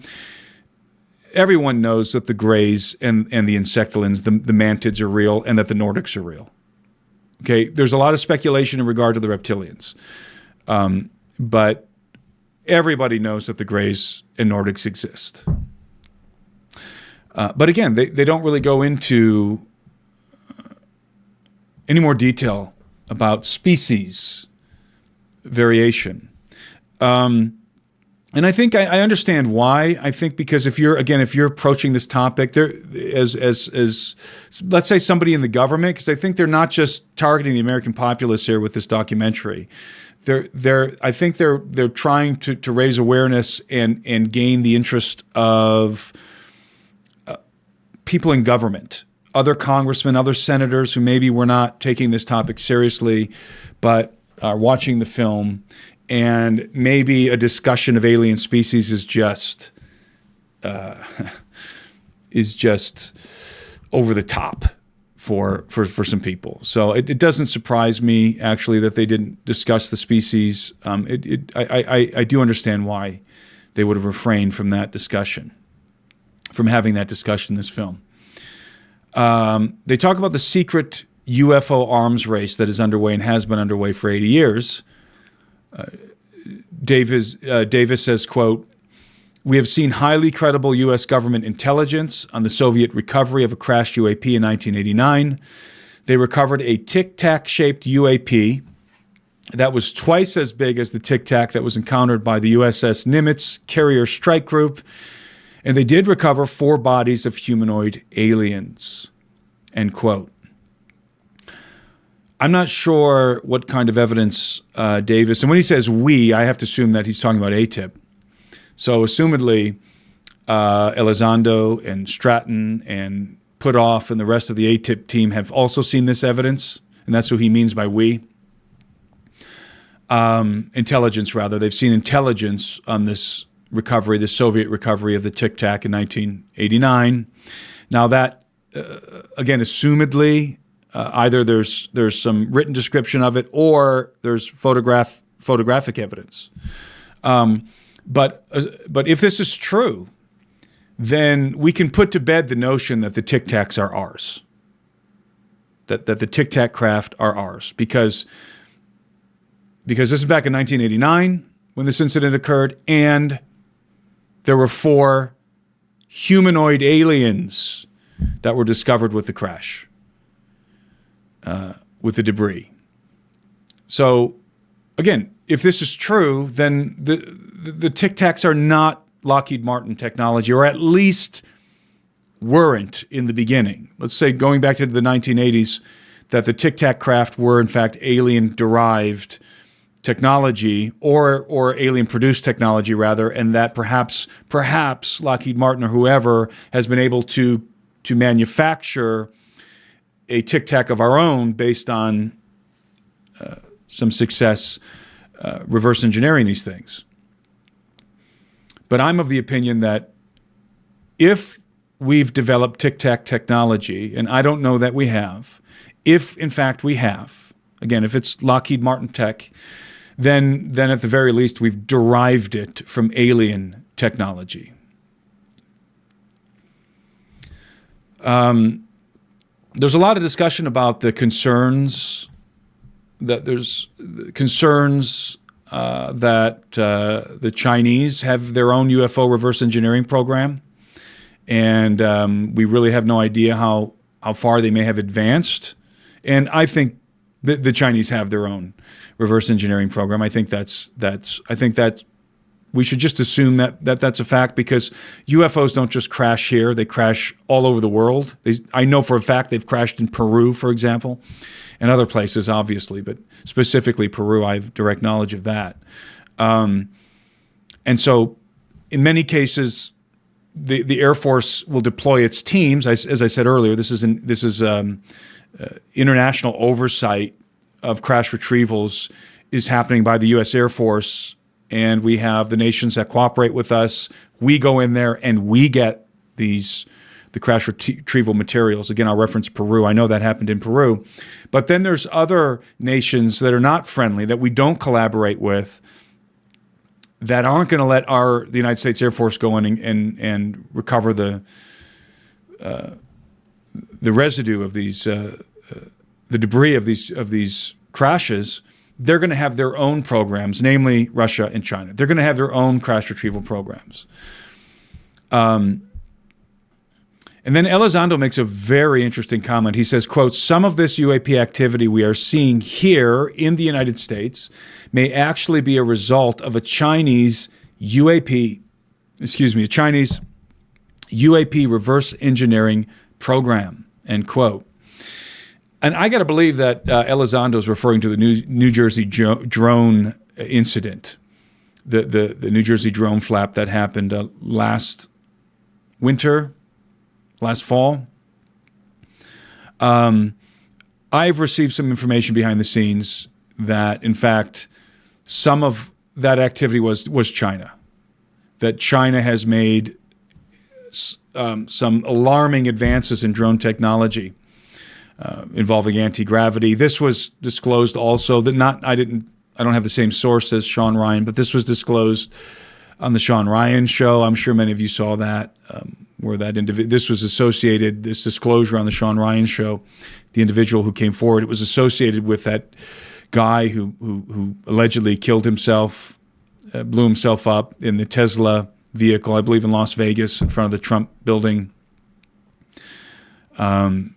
everyone knows that the grays and the insectolins, the mantids, are real, and that the Nordics are real. Okay, there's a lot of speculation in regard to the reptilians, but everybody knows that the Greys and Nordics exist. But again, they don't really go into any more detail about species variation. And I think I understand why. I think because if you're approaching this topic there as let's say somebody in the government, because I think they're not just targeting the American populace here with this documentary. I think they're trying to raise awareness and gain the interest of people in government, other congressmen, other senators who maybe were not taking this topic seriously, but are watching the film. And maybe a discussion of alien species is just over the top for some people. So it doesn't surprise me actually that they didn't discuss the species. I do understand why they would have refrained from that discussion, from having that discussion in this film. They talk about the secret UFO arms race that is underway and has been underway for 80 years. Davis says, quote, "We have seen highly credible U.S. government intelligence on the Soviet recovery of a crashed UAP in 1989. They recovered a tic-tac-shaped UAP that was twice as big as the tic-tac that was encountered by the USS Nimitz carrier strike group, and they did recover 4 bodies of humanoid aliens," end quote. I'm not sure what kind of evidence Davis, and when he says we, I have to assume that he's talking about ATIP. So assumedly, Elizondo and Stratton and Putoff and the rest of the ATIP team have also seen this evidence, and that's who he means by we. Intelligence, rather. They've seen intelligence on this recovery, the Soviet recovery of the Tic Tac in 1989. Now that, again, assumedly, either there's some written description of it or there's photographic evidence. But if this is true, then we can put to bed the notion that the Tic Tacs are ours, that the Tic Tac craft are ours, because this is back in 1989 when this incident occurred, and there were 4 humanoid aliens that were discovered with the crash. With the debris. So, again, if this is true, then the Tic Tacs are not Lockheed Martin technology, or at least weren't in the beginning. Let's say going back to the 1980s, that the Tic Tac craft were in fact alien-derived technology, or alien-produced technology rather, and that perhaps Lockheed Martin or whoever has been able to manufacture a Tic Tac of our own based on some success reverse engineering these things. But I'm of the opinion that if we've developed Tic Tac technology, and I don't know that we have, if in fact we have, again, if it's Lockheed Martin tech, then at the very least we've derived it from alien technology. There's a lot of discussion about the concerns that the Chinese have their own UFO reverse engineering program, and we really have no idea how far they may have advanced. And I think the Chinese have their own reverse engineering program. I think that we should just assume that that's a fact, because UFOs don't just crash here. They crash all over the world. I know for a fact they've crashed in Peru, for example, and other places, obviously, but specifically Peru, I have direct knowledge of that. And so in many cases, the Air Force will deploy its teams. As I said earlier, this is international oversight of crash retrievals is happening by the U.S. Air Force, and we have the nations that cooperate with us. We go in there and we get the crash retrieval materials. Again, I'll reference Peru. I know that happened in Peru. But then there's other nations that are not friendly, that we don't collaborate with, that aren't going to let the United States Air Force go in and recover the residue of these, the debris of these crashes. they're going to have their own programs, namely Russia and China. They're going to have their own crash retrieval programs. And then Elizondo makes a very interesting comment. He says, quote, some of this UAP activity we are seeing here in the United States may actually be a result of a Chinese UAP reverse engineering program, end quote. And I got to believe that Elizondo is referring to the New Jersey drone incident, the New Jersey drone flap that happened last fall. I've received some information behind the scenes that, in fact, some of that activity was China. That China has made some alarming advances in drone technology involving anti-gravity. This was disclosed also. I don't have the same source as Sean Ryan, but this was disclosed on the Sean Ryan show. I'm sure many of you saw that, where this was associated, this disclosure on the Sean Ryan show, the individual who came forward, it was associated with that guy who allegedly killed himself, blew himself up in the Tesla vehicle, I believe in Las Vegas, in front of the Trump building. And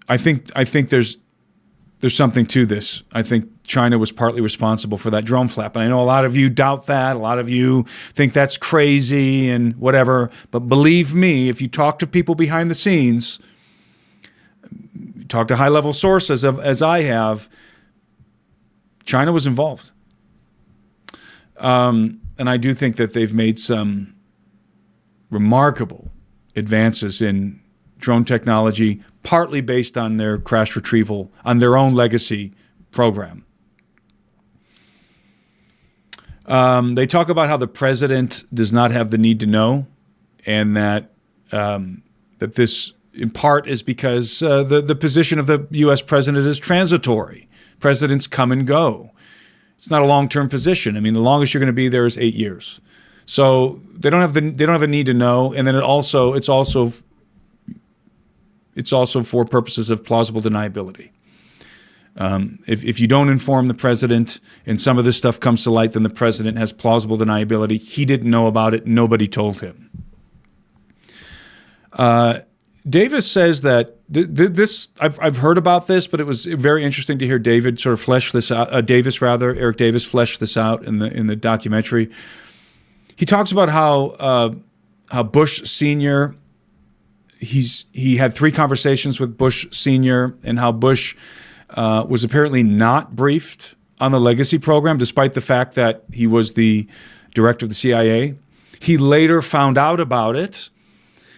I think there's something to this. I think China was partly responsible for that drone flap. And I know a lot of you doubt that. A lot of you think that's crazy and whatever. But believe me, if you talk to people behind the scenes, talk to high-level sources as I have, China was involved. And I do think that they've made some remarkable advances in drone technology, partly based on their crash retrieval, on their own legacy program. They talk about how the president does not have the need to know, and that this, in part, is because the position of the U.S. president is transitory. Presidents come and go. It's not a long-term position. I mean, the longest you're going to be there is 8 years. So they don't have a need to know, and then it's also for purposes of plausible deniability. If you don't inform the president and some of this stuff comes to light, then the president has plausible deniability. He didn't know about it. Nobody told him. Davis says that I've heard about this, but it was very interesting to hear David sort of flesh this out. Eric Davis fleshed this out in the documentary. He talks about how Bush Sr. He had 3 conversations with Bush Sr. and how Bush was apparently not briefed on the legacy program, despite the fact that he was the director of the CIA. He later found out about it.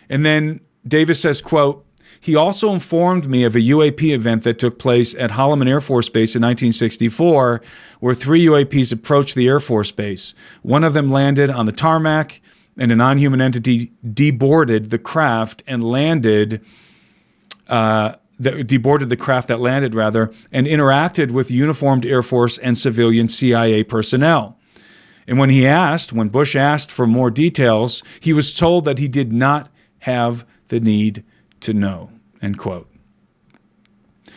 And then Davis says, quote, he also informed me of a UAP event that took place at Holloman Air Force Base in 1964, where 3 UAPs approached the Air Force Base. One of them landed on the tarmac, and a non-human entity deboarded the craft and landed, deboarded the craft that landed, and interacted with uniformed Air Force and civilian CIA personnel. And when Bush asked for more details, he was told that he did not have the need to know, end quote.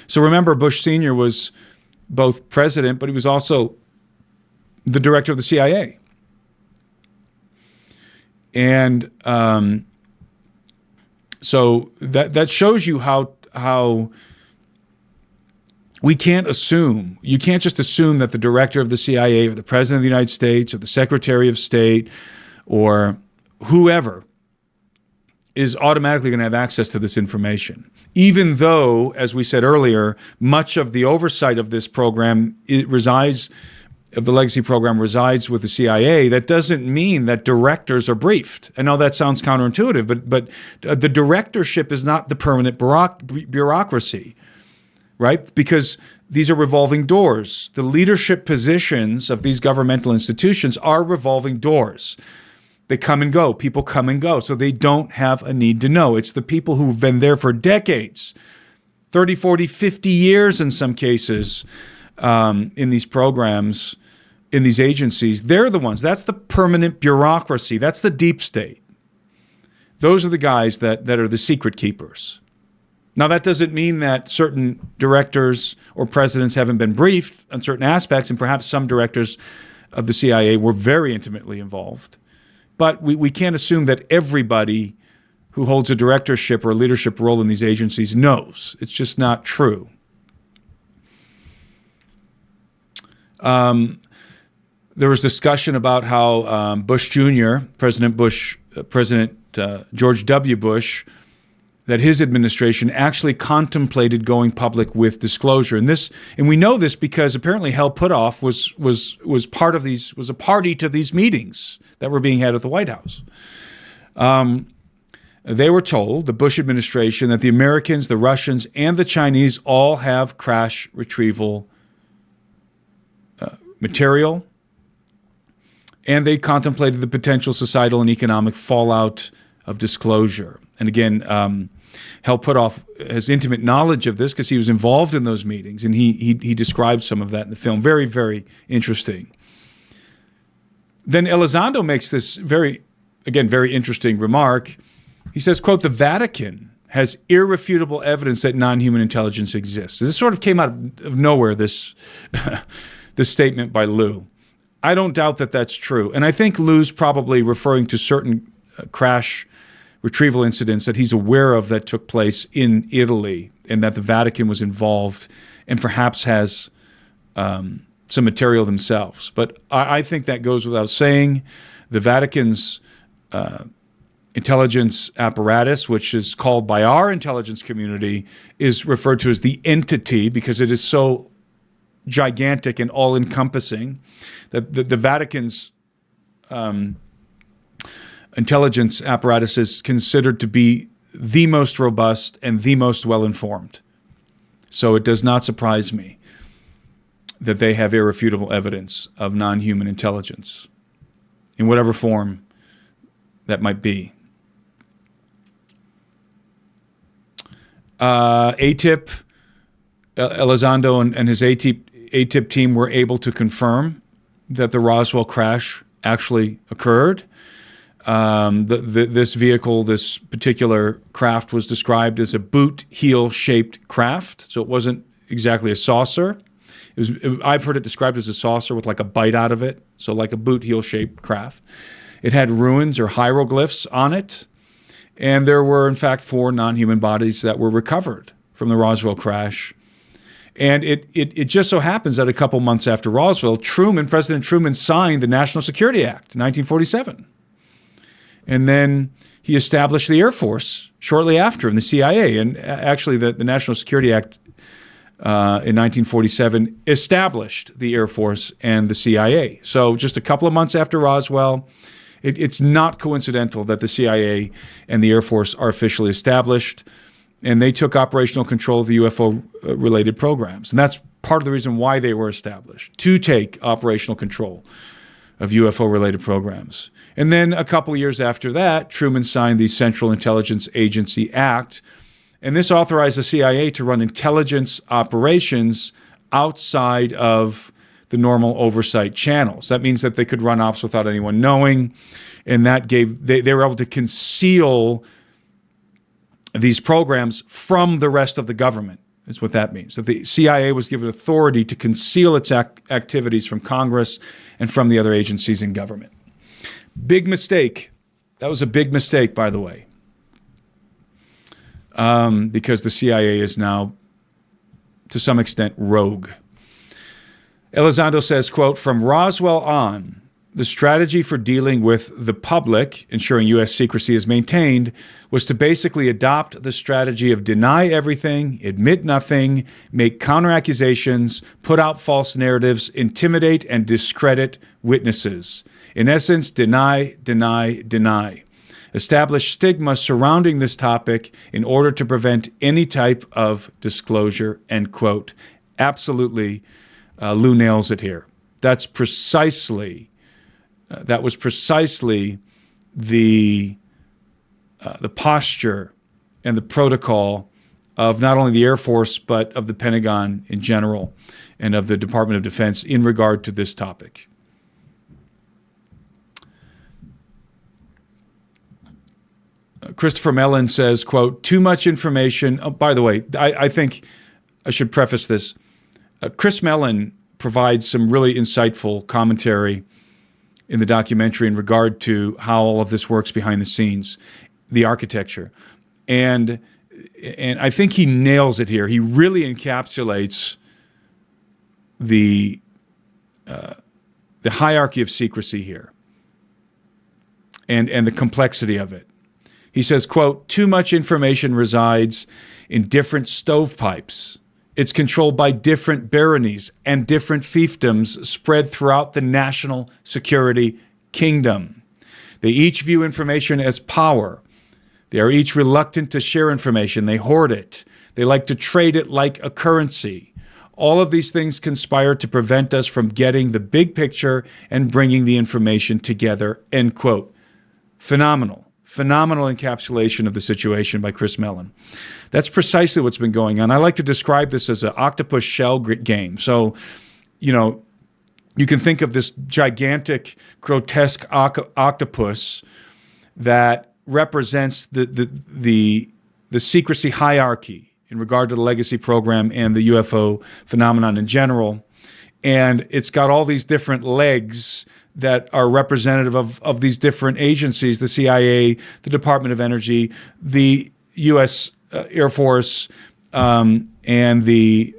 So remember, Bush Sr. was both president, but he was also the director of the CIA. And so that shows you how we can't assume. You can't just assume that the director of the CIA or the president of the United States or the Secretary of State or whoever is automatically going to have access to this information. Even though, as we said earlier, much of the oversight of this program of the legacy program resides with the CIA, that doesn't mean that directors are briefed. I know that sounds counterintuitive, but the directorship is not the permanent bureaucracy, right? Because these are revolving doors. The leadership positions of these governmental institutions are revolving doors. They come and go. People come and go. So they don't have a need to know. It's the people who've been there for decades, 30, 40, 50 years in some cases, in these programs, in these agencies. They're the ones. That's the permanent bureaucracy. That's the deep state. Those are the guys that are the secret keepers. Now, that doesn't mean that certain directors or presidents haven't been briefed on certain aspects, and perhaps some directors of the CIA were very intimately involved. But we can't assume that everybody who holds a directorship or a leadership role in these agencies knows. It's just not true. There was discussion about how Bush Jr., President George W. Bush, that his administration actually contemplated going public with disclosure, and we know this because apparently Hal Puthoff was a party to these meetings that were being had at the White House. They were told, the Bush administration, that the Americans, the Russians, and the Chinese all have crash retrieval material, and they contemplated the potential societal and economic fallout of disclosure. And again, Hal Puthoff has intimate knowledge of this because he was involved in those meetings, and he describes some of that in the film. Very, very interesting. Then Elizondo makes this very interesting remark. He says, quote, "The Vatican has irrefutable evidence that non-human intelligence exists." This sort of came out of nowhere, this statement by Lou. I don't doubt that that's true. And I think Lou's probably referring to certain crash retrieval incidents that he's aware of that took place in Italy, and that the Vatican was involved and perhaps has some material themselves. But I think that goes without saying. The Vatican's intelligence apparatus, which is called by our intelligence community, is referred to as the entity because it is so gigantic and all-encompassing that the Vatican's intelligence apparatus is considered to be the most robust and the most well-informed. So it does not surprise me that they have irrefutable evidence of non-human intelligence in whatever form that might be. ATIP, Elizondo and his ATIP team were able to confirm that the Roswell crash actually occurred. This vehicle, this particular craft, was described as a boot heel-shaped craft, so it wasn't exactly a saucer. I've heard it described as a saucer with like a bite out of it, so like a boot heel-shaped craft. It had ruins or hieroglyphs on it, and there were, in fact, 4 non-human bodies that were recovered from the Roswell crash. And it just so happens that a couple months after Roswell, President Truman signed the National Security Act in 1947. And then he established the Air Force shortly after, and the CIA. And actually, the National Security Act in 1947 established the Air Force and the CIA. So just a couple of months after Roswell, it's not coincidental that the CIA and the Air Force are officially established, and they took operational control of the UFO-related programs. And that's part of the reason why they were established, to take operational control of UFO-related programs. And then a couple years after that, Truman signed the Central Intelligence Agency Act, and this authorized the CIA to run intelligence operations outside of the normal oversight channels. That means that they could run ops without anyone knowing, and that they were able to conceal these programs from the rest of the government, is what that means. That the CIA was given authority to conceal its activities from Congress and from the other agencies in government. Big mistake. That was a big mistake, by the way, because the CIA is now, to some extent, rogue. Elizondo says, quote, "From Roswell on, the strategy for dealing with the public, ensuring U.S. secrecy is maintained, was to basically adopt the strategy of deny everything, admit nothing, make counter-accusations, put out false narratives, intimidate and discredit witnesses. In essence, deny, deny, deny. Establish stigma surrounding this topic in order to prevent any type of disclosure," end quote. Absolutely, Lou nails it here. That was precisely the posture and the protocol of not only the Air Force, but of the Pentagon in general and of the Department of Defense in regard to this topic. Christopher Mellon says, quote, too much information. Oh, by the way, I think I should preface this. Chris Mellon provides some really insightful commentary in the documentary in regard to how all of this works behind the scenes, the architecture. And I think he nails it here. He really encapsulates the hierarchy of secrecy here and the complexity of it. He says, quote, too much information resides in different stovepipes. It's controlled by different baronies and different fiefdoms spread throughout the national security kingdom. They each view information as power. They are each reluctant to share information. They hoard it. They like to trade it like a currency. All of these things conspire to prevent us from getting the big picture and bringing the information together, end quote. Phenomenal encapsulation of the situation by Chris Mellon. That's precisely what's been going on. I like to describe this as an octopus shell game. So, you can think of this gigantic, grotesque octopus that represents the secrecy hierarchy in regard to the legacy program and the UFO phenomenon in general. And it's got all these different legs that are representative of these different agencies, the CIA, the Department of Energy, the U.S. Air Force, and the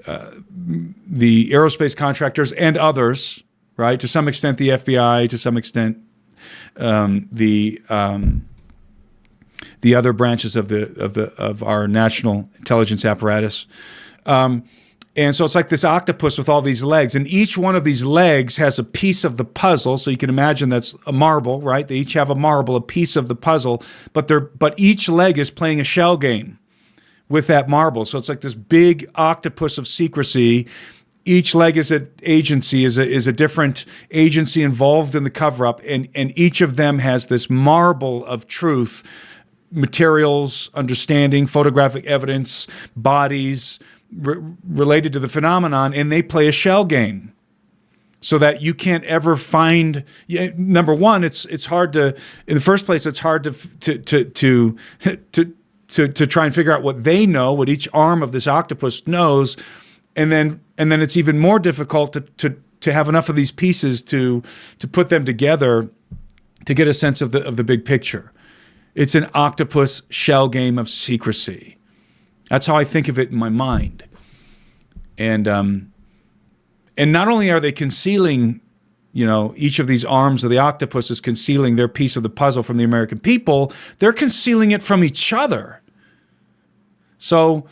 aerospace contractors and others, right? To some extent, the FBI, to some extent, the other branches of our national intelligence apparatus. And so it's like this octopus with all these legs, and each one of these legs has a piece of the puzzle. So you can imagine that's a marble, right? They each have a marble, a piece of the puzzle, but each leg is playing a shell game with that marble. So it's like this big octopus of secrecy. Each leg is an agency, is a different agency involved in the cover-up, and each of them has this marble of truth, materials, understanding, photographic evidence, bodies, related to the phenomenon, and they play a shell game so that you can't ever find. Number one, it's hard to. In the first place, it's hard to try and figure out what they know, what each arm of this octopus knows, and then it's even more difficult to have enough of these pieces to put them together to get a sense of the big picture. It's an octopus shell game of secrecy. That's how I think of it in my mind. And not only are they concealing, each of these arms of the octopus is concealing their piece of the puzzle from the American people, they're concealing it from each other. So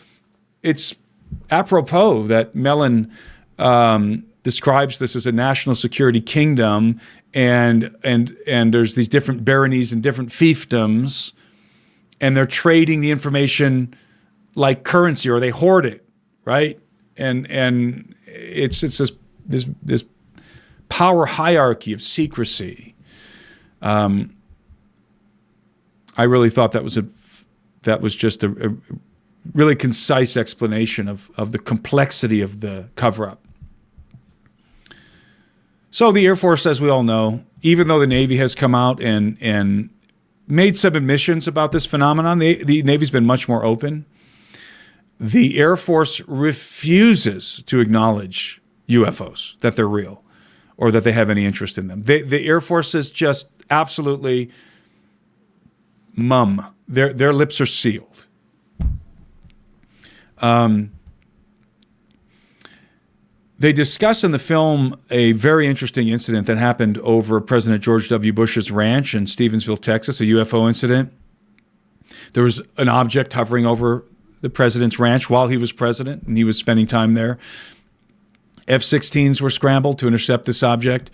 it's apropos that Mellon describes this as a national security kingdom, and there's these different baronies and different fiefdoms, and they're trading the information like currency, or they hoard it, right? And it's this power hierarchy of secrecy. I really thought that was just a really concise explanation of the complexity of the cover-up. So the Air Force, as we all know, even though the Navy has come out and made some admissions about this phenomenon, the Navy's been much more open. The Air Force refuses to acknowledge UFOs, that they're real, or that they have any interest in them. The Air Force is just absolutely mum. Their lips are sealed. They discuss in the film a very interesting incident that happened over President George W. Bush's ranch in Stevensville, Texas, a UFO incident. There was an object hovering over the president's ranch while he was president, and he was spending time there. F-16s were scrambled to intercept this object,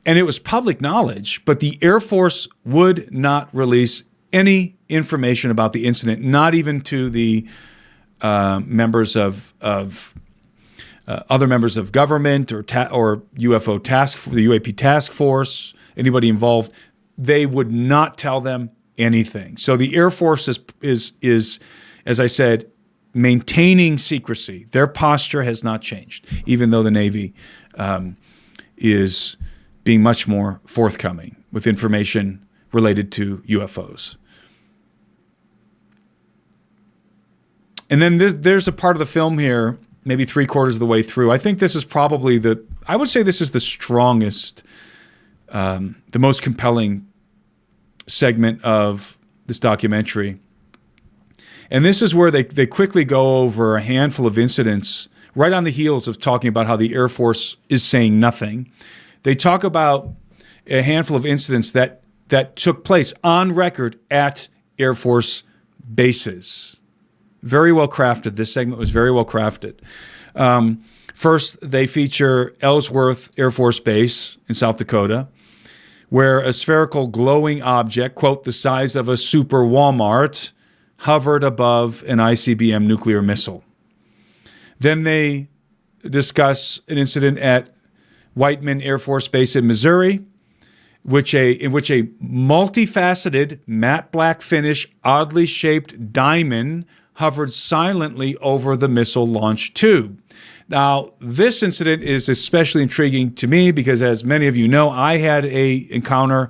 and it was public knowledge, but the Air Force would not release any information about the incident, not even to the members of other members of government or UFO the UAP task force, anybody involved. They would not tell them anything. So the Air Force is as I said, maintaining secrecy. Their posture has not changed, even though the Navy is being much more forthcoming with information related to UFOs. And then there's a part of the film here, maybe 3/4 of the way through. I think this is probably I would say this is the strongest, the most compelling segment of this documentary. And this is where they quickly go over a handful of incidents right on the heels of talking about how the Air Force is saying nothing. They talk about a handful of incidents that took place on record at Air Force bases. Very well crafted. This segment was very well crafted. First, they feature Ellsworth Air Force Base in South Dakota, where a spherical glowing object, quote, the size of a super Walmart, hovered above an ICBM nuclear missile. Then they discuss an incident at Whiteman Air Force Base in Missouri, in which a multifaceted, matte black finish, oddly shaped diamond hovered silently over the missile launch tube. Now, this incident is especially intriguing to me because, as many of you know, I had an encounter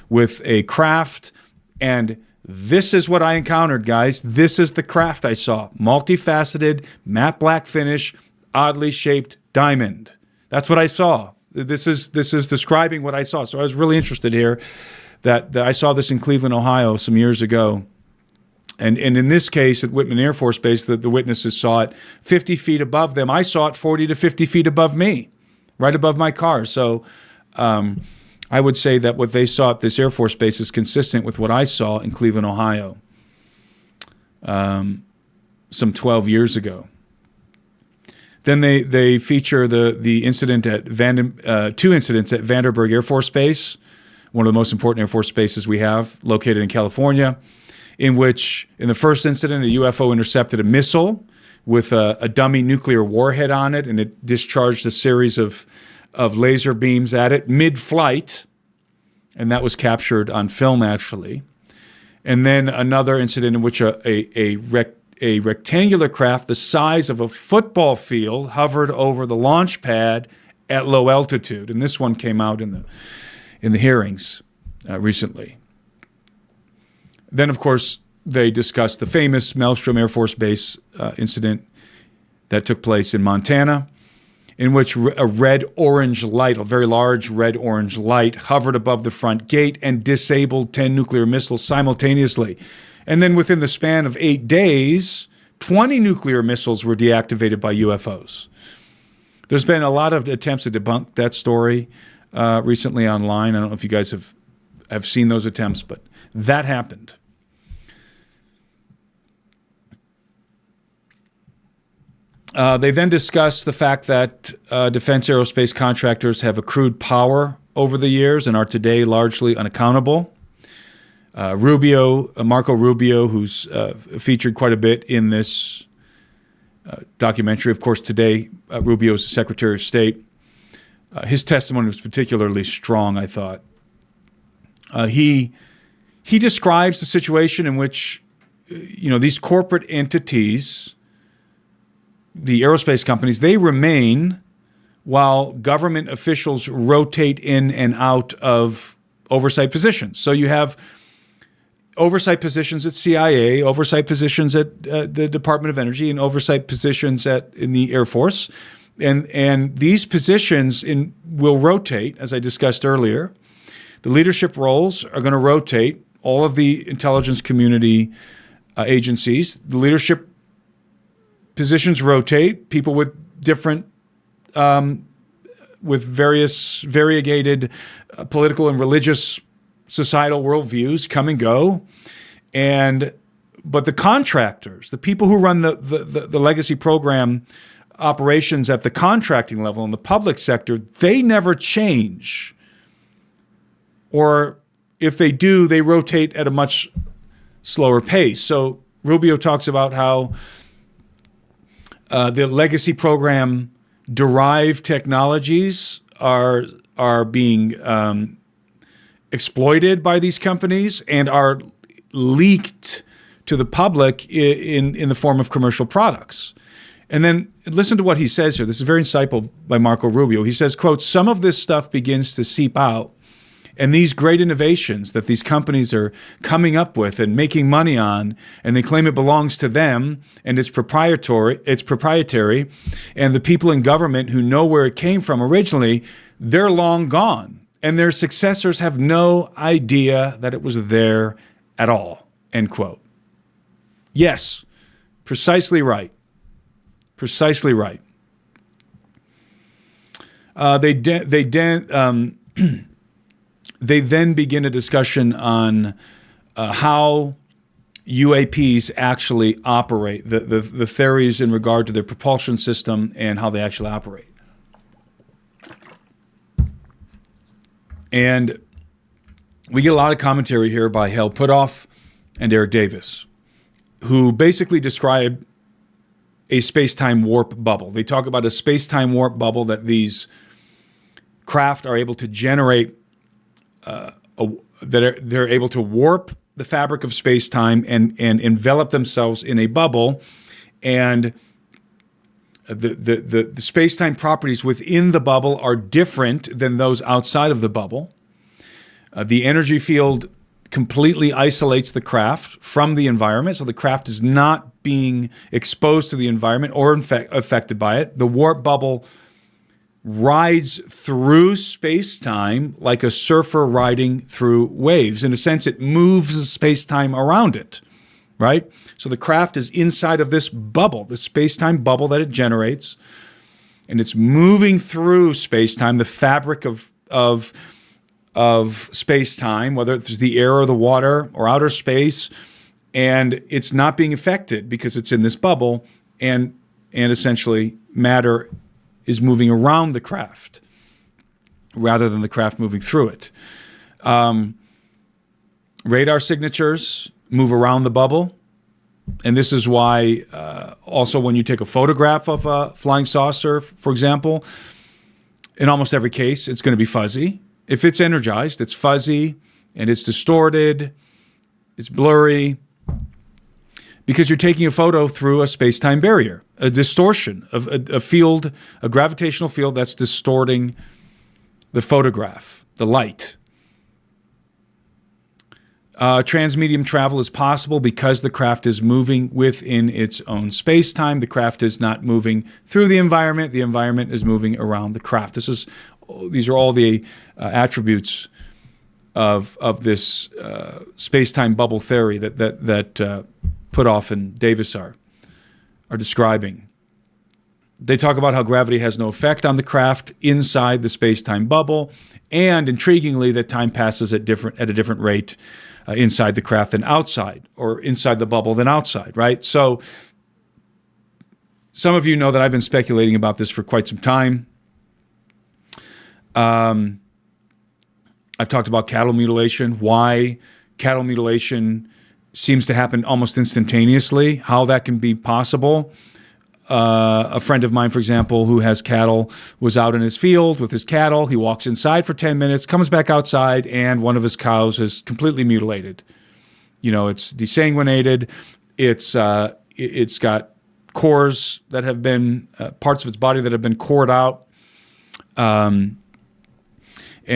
with a craft, and this is what I encountered, guys. This is the craft I saw. Multifaceted, matte black finish, oddly shaped diamond. That's what I saw. This is describing what I saw. So I was really interested here that I saw this in Cleveland, Ohio some years ago. And in this case, at Whiteman Air Force Base, the witnesses saw it 50 feet above them. I saw it 40 to 50 feet above me, right above my car. So I would say that what they saw at this Air Force Base is consistent with what I saw in Cleveland, Ohio, some 12 years ago. Then they feature the incident at two incidents at Vandenberg Air Force Base, one of the most important Air Force bases we have, located in California, in which, in the first incident, a UFO intercepted a missile with a dummy nuclear warhead on it, and it discharged a series of laser beams at it mid-flight, and that was captured on film, actually. And then another incident in which a rectangular craft the size of a football field hovered over the launch pad at low altitude, and this one came out in the hearings recently. Then, of course, they discussed the famous Maelstrom Air Force Base incident that took place in Montana, in which a red-orange light, a very large red-orange light, hovered above the front gate and disabled 10 nuclear missiles simultaneously. And then within the span of 8 days, 20 nuclear missiles were deactivated by UFOs. There's been a lot of attempts to debunk that story recently online. I don't know if you guys have seen those attempts, but that happened. They then discuss the fact that defense aerospace contractors have accrued power over the years and are today largely unaccountable. Marco Rubio, who's featured quite a bit in this documentary. Of course, today, Rubio is the Secretary of State. His testimony was particularly strong, I thought. He describes the situation in which, these corporate entities, the aerospace companies, they remain while government officials rotate in and out of oversight positions. So you have oversight positions at CIA, oversight positions at the Department of Energy, and oversight positions in the Air Force. And these positions will rotate, as I discussed earlier. The leadership roles are going to rotate. All of the intelligence community agencies, the leadership positions rotate. People with different, with various variegated political and religious societal worldviews come and go. But the contractors, the people who run the legacy program operations at the contracting level in the public sector, they never change. Or if they do, they rotate at a much slower pace. So Rubio talks about how the legacy program derived technologies are being exploited by these companies and are leaked to the public in the form of commercial products. And then listen to what he says here. This is very insightful by Marco Rubio. He says, quote, "Some of this stuff begins to seep out And these great innovations that these companies are coming up with and making money on, and they claim it belongs to them and it's proprietary, and the people in government who know where it came from originally, they're long gone. And their successors have no idea that it was there at all, end quote. Yes, precisely right. Precisely right. They then begin a discussion on how UAPs actually operate, the theories in regard to their propulsion system and how they actually operate. And we get a lot of commentary here by Hal Puthoff and Eric Davis, who basically describe a space-time warp bubble. They talk about a space-time warp bubble that these craft are able to generate, they're able to warp the fabric of space-time and envelop themselves in a bubble, and the space-time properties within the bubble are different than those outside of the bubble. The energy field completely isolates the craft from the environment, so the craft is not being exposed to the environment or affected by it. The warp bubble rides through space-time like a surfer riding through waves. In a sense, it moves space-time around it, right? So the craft is inside of this bubble, the space-time bubble that it generates, and it's moving through space-time, the fabric of space-time, whether it's the air or the water or outer space, and it's not being affected because it's in this bubble, and essentially matter is moving around the craft rather than the craft moving through it. Radar signatures move around the bubble, and this is why also when you take a photograph of a flying saucer, for example, in almost every case, it's going to be fuzzy. If it's energized, it's fuzzy and it's distorted, it's blurry, because you're taking a photo through a space-time barrier, a distortion of a field, a gravitational field that's distorting the photograph, the light. Transmedium travel is possible because the craft is moving within its own space-time. The craft is not moving through the environment is moving around the craft. These are all the attributes of this space-time bubble theory that Puthoff and Davis are describing. They talk about how gravity has no effect on the craft inside the space-time bubble, and intriguingly, that time passes at a different rate inside the craft than outside, or inside the bubble than outside, right? So some of you know that I've been speculating about this for quite some time. I've talked about cattle mutilation, why cattle mutilation seems to happen almost instantaneously, how that can be possible. A friend of mine, for example, who has cattle, was out in his field with his cattle. He walks inside for 10 minutes, comes back outside, and one of his cows is completely mutilated. It's desanguinated. It's got cores that have been, parts of its body that have been cored out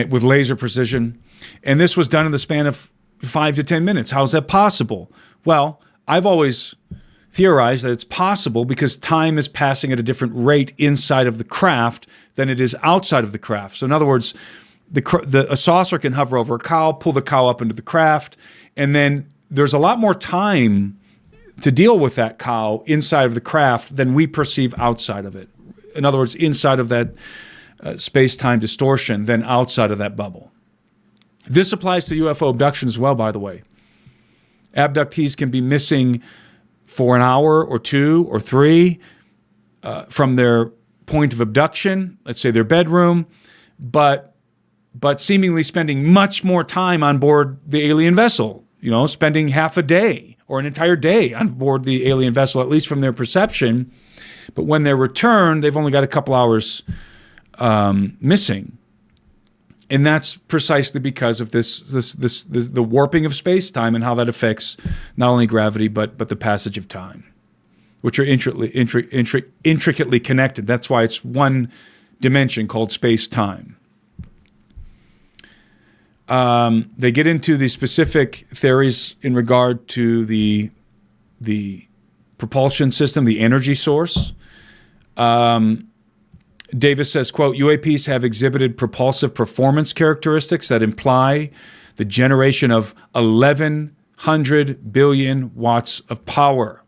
with laser precision. And this was done in the span of 5 to 10 minutes. How is that possible? Well, I've always theorized that it's possible because time is passing at a different rate inside of the craft than it is outside of the craft. So in other words, a saucer can hover over a cow, pull the cow up into the craft, and then there's a lot more time to deal with that cow inside of the craft than we perceive outside of it. In other words, inside of that space-time distortion than outside of that bubble. This applies to UFO abduction as well, by the way. Abductees can be missing for an hour or 2 or 3 from their point of abduction, let's say their bedroom, but seemingly spending much more time on board the alien vessel, spending half a day or an entire day on board the alien vessel, at least from their perception. But when they return, they've only got a couple hours missing. And that's precisely because of the warping of space-time and how that affects not only gravity but the passage of time, which are intricately connected. That's why it's one dimension called space-time. They get into the specific theories in regard to the propulsion system, the energy source. Davis says, quote, UAPs have exhibited propulsive performance characteristics that imply the generation of 1,100 billion watts of power.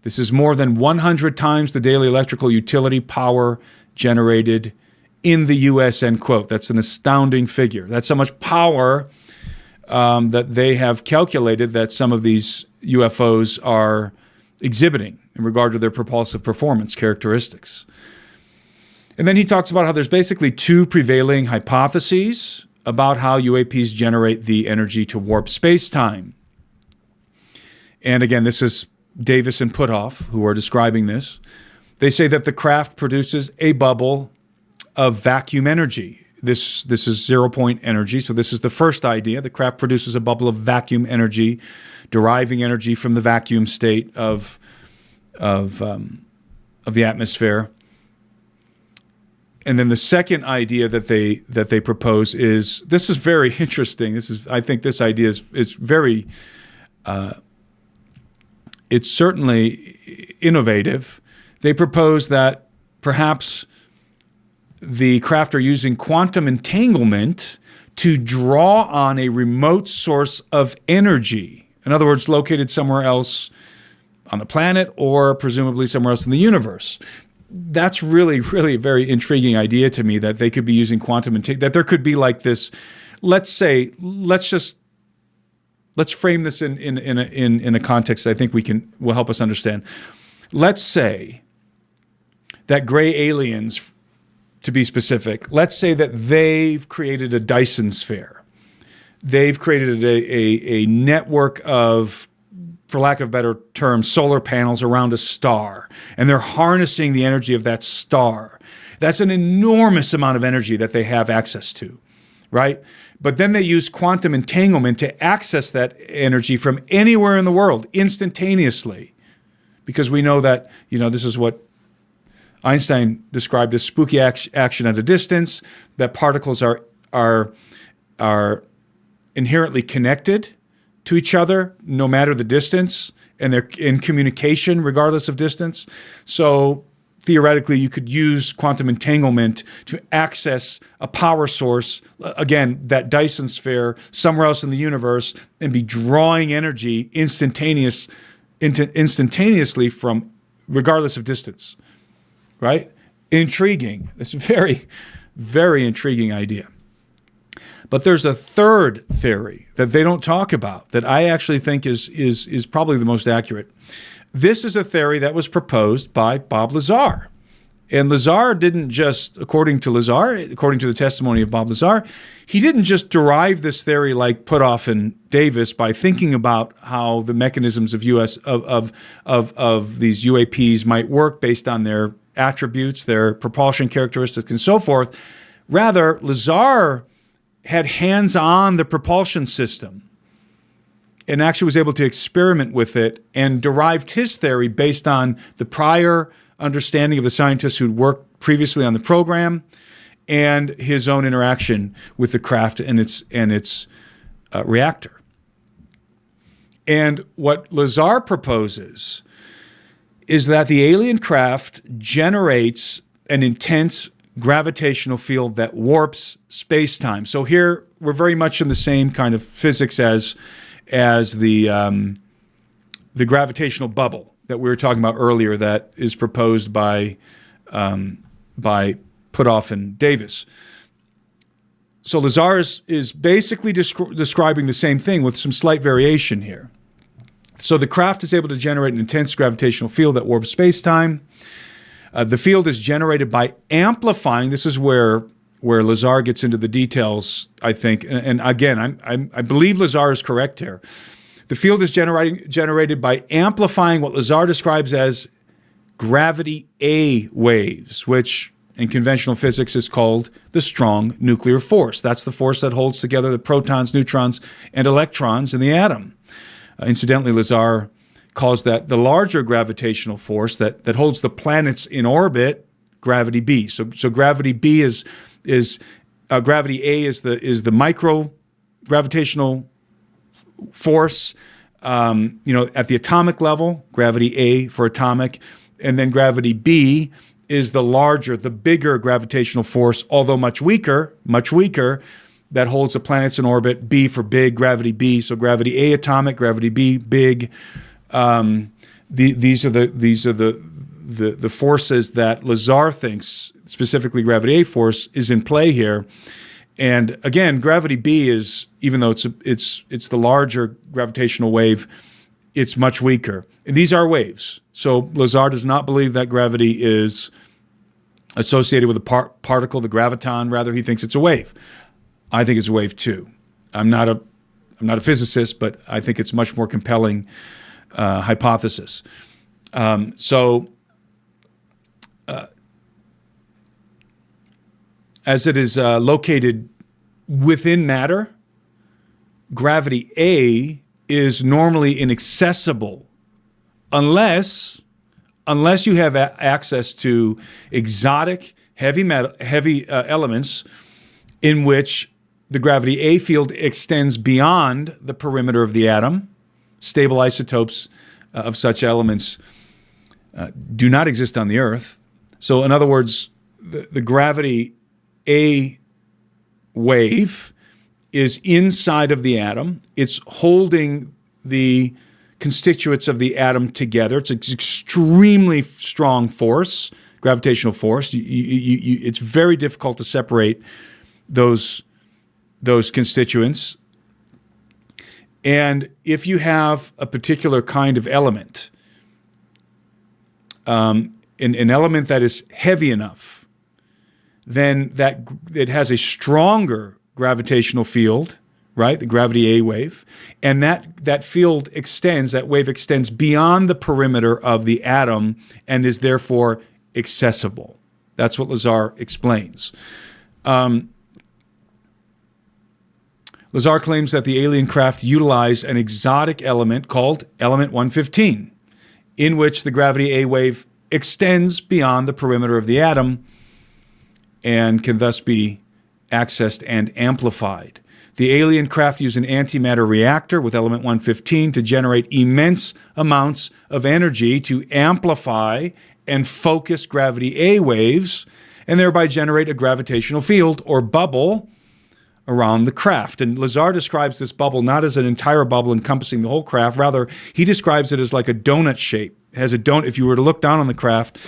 This is more than 100 times the daily electrical utility power generated in the U.S., end quote. That's an astounding figure. That's how much power that they have calculated that some of these UFOs are exhibiting in regard to their propulsive performance characteristics. And then he talks about how there's basically two prevailing hypotheses about how UAPs generate the energy to warp space-time. And again, this is Davis and Puthoff who are describing this. They say that the craft produces a bubble of vacuum energy. This is zero-point energy, so this is the first idea. The craft produces a bubble of vacuum energy, deriving energy from the vacuum state of the atmosphere. And then the second idea that they propose is, this is very interesting. I think this idea is very, it's certainly innovative. They propose that perhaps the craft are using quantum entanglement to draw on a remote source of energy. In other words, located somewhere else on the planet or presumably somewhere else in the universe. That's really, really a very intriguing idea to me, that they could be using quantum entanglement, that there could be like this, let's frame this in a context that I think will help us understand. Let's say that gray aliens, to be specific, let's say that they've created a Dyson sphere. They've created a network of, for lack of a better term, solar panels around a star, and they're harnessing the energy of that star. That's an enormous amount of energy that they have access to, right? But then they use quantum entanglement to access that energy from anywhere in the world instantaneously, because we know that, this is what Einstein described as spooky action at a distance, that particles are inherently connected to each other, no matter the distance, and they're in communication regardless of distance. So theoretically, you could use quantum entanglement to access a power source, again, that Dyson sphere, somewhere else in the universe, and be drawing energy instantaneously from, regardless of distance, right? Intriguing. It's a very, very intriguing idea. But there's a third theory that they don't talk about that I actually think is probably the most accurate. This is a theory that was proposed by Bob Lazar. And Lazar didn't just, according to the testimony of Bob Lazar, he didn't just derive this theory like Puthoff and Davis by thinking about how the mechanisms of these UAPs might work based on their attributes, their propulsion characteristics, and so forth. Rather, Lazar had hands on the propulsion system and actually was able to experiment with it and derived his theory based on the prior understanding of the scientists who'd worked previously on the program and his own interaction with the craft and its reactor. And what Lazar proposes is that the alien craft generates an intense gravitational field that warps space-time. So here we're very much in the same kind of physics as the gravitational bubble that we were talking about earlier, that is proposed by Puthoff and Davis. So Lazar is basically describing the same thing with some slight variation here. So the craft is able to generate an intense gravitational field that warps space-time. The field is generated by amplifying. This is where Lazar gets into the details, I think. And again, I believe Lazar is correct here. The field is generated by amplifying what Lazar describes as gravity A waves, which in conventional physics is called the strong nuclear force. That's the force that holds together the protons, neutrons, and electrons in the atom. Incidentally, Lazar calls that the larger gravitational force that holds the planets in orbit, gravity B. So gravity B is gravity A is the micro gravitational force, at the atomic level, gravity A for atomic, and then gravity B is the larger, the bigger gravitational force, although much weaker, that holds the planets in orbit. B for big, gravity B. So gravity A atomic, gravity B big. These are the forces that Lazar thinks, specifically gravity A force, is in play here. And again, gravity B is, even though it's the larger gravitational wave, it's much weaker. And these are waves. So Lazar does not believe that gravity is associated with a particle, the graviton. Rather, he thinks it's a wave. I think it's a wave too. I'm not a physicist, but I think it's a much more compelling hypothesis. As it is located within matter, gravity A is normally inaccessible unless you have access to exotic heavy elements in which the gravity A field extends beyond the perimeter of the atom. Stable isotopes of such elements do not exist on the Earth. So in other words, the gravity A wave is inside of the atom. It's holding the constituents of the atom together. It's an extremely strong force, gravitational force. It's very difficult to separate those constituents. And if you have a particular kind of element, an element that is heavy enough, then that it has a stronger gravitational field, right? The gravity A wave, and that field extends, that wave extends beyond the perimeter of the atom and is therefore accessible. That's what Lazar explains. Lazar claims that the alien craft utilized an exotic element called element 115, in which the gravity A wave extends beyond the perimeter of the atom and can thus be accessed and amplified. The alien craft used an antimatter reactor with element 115 to generate immense amounts of energy to amplify and focus gravity A waves and thereby generate a gravitational field or bubble around the craft. And Lazar describes this bubble not as an entire bubble encompassing the whole craft. Rather, he describes it as like a donut shape. It has a donut. If you were to look down on the craft,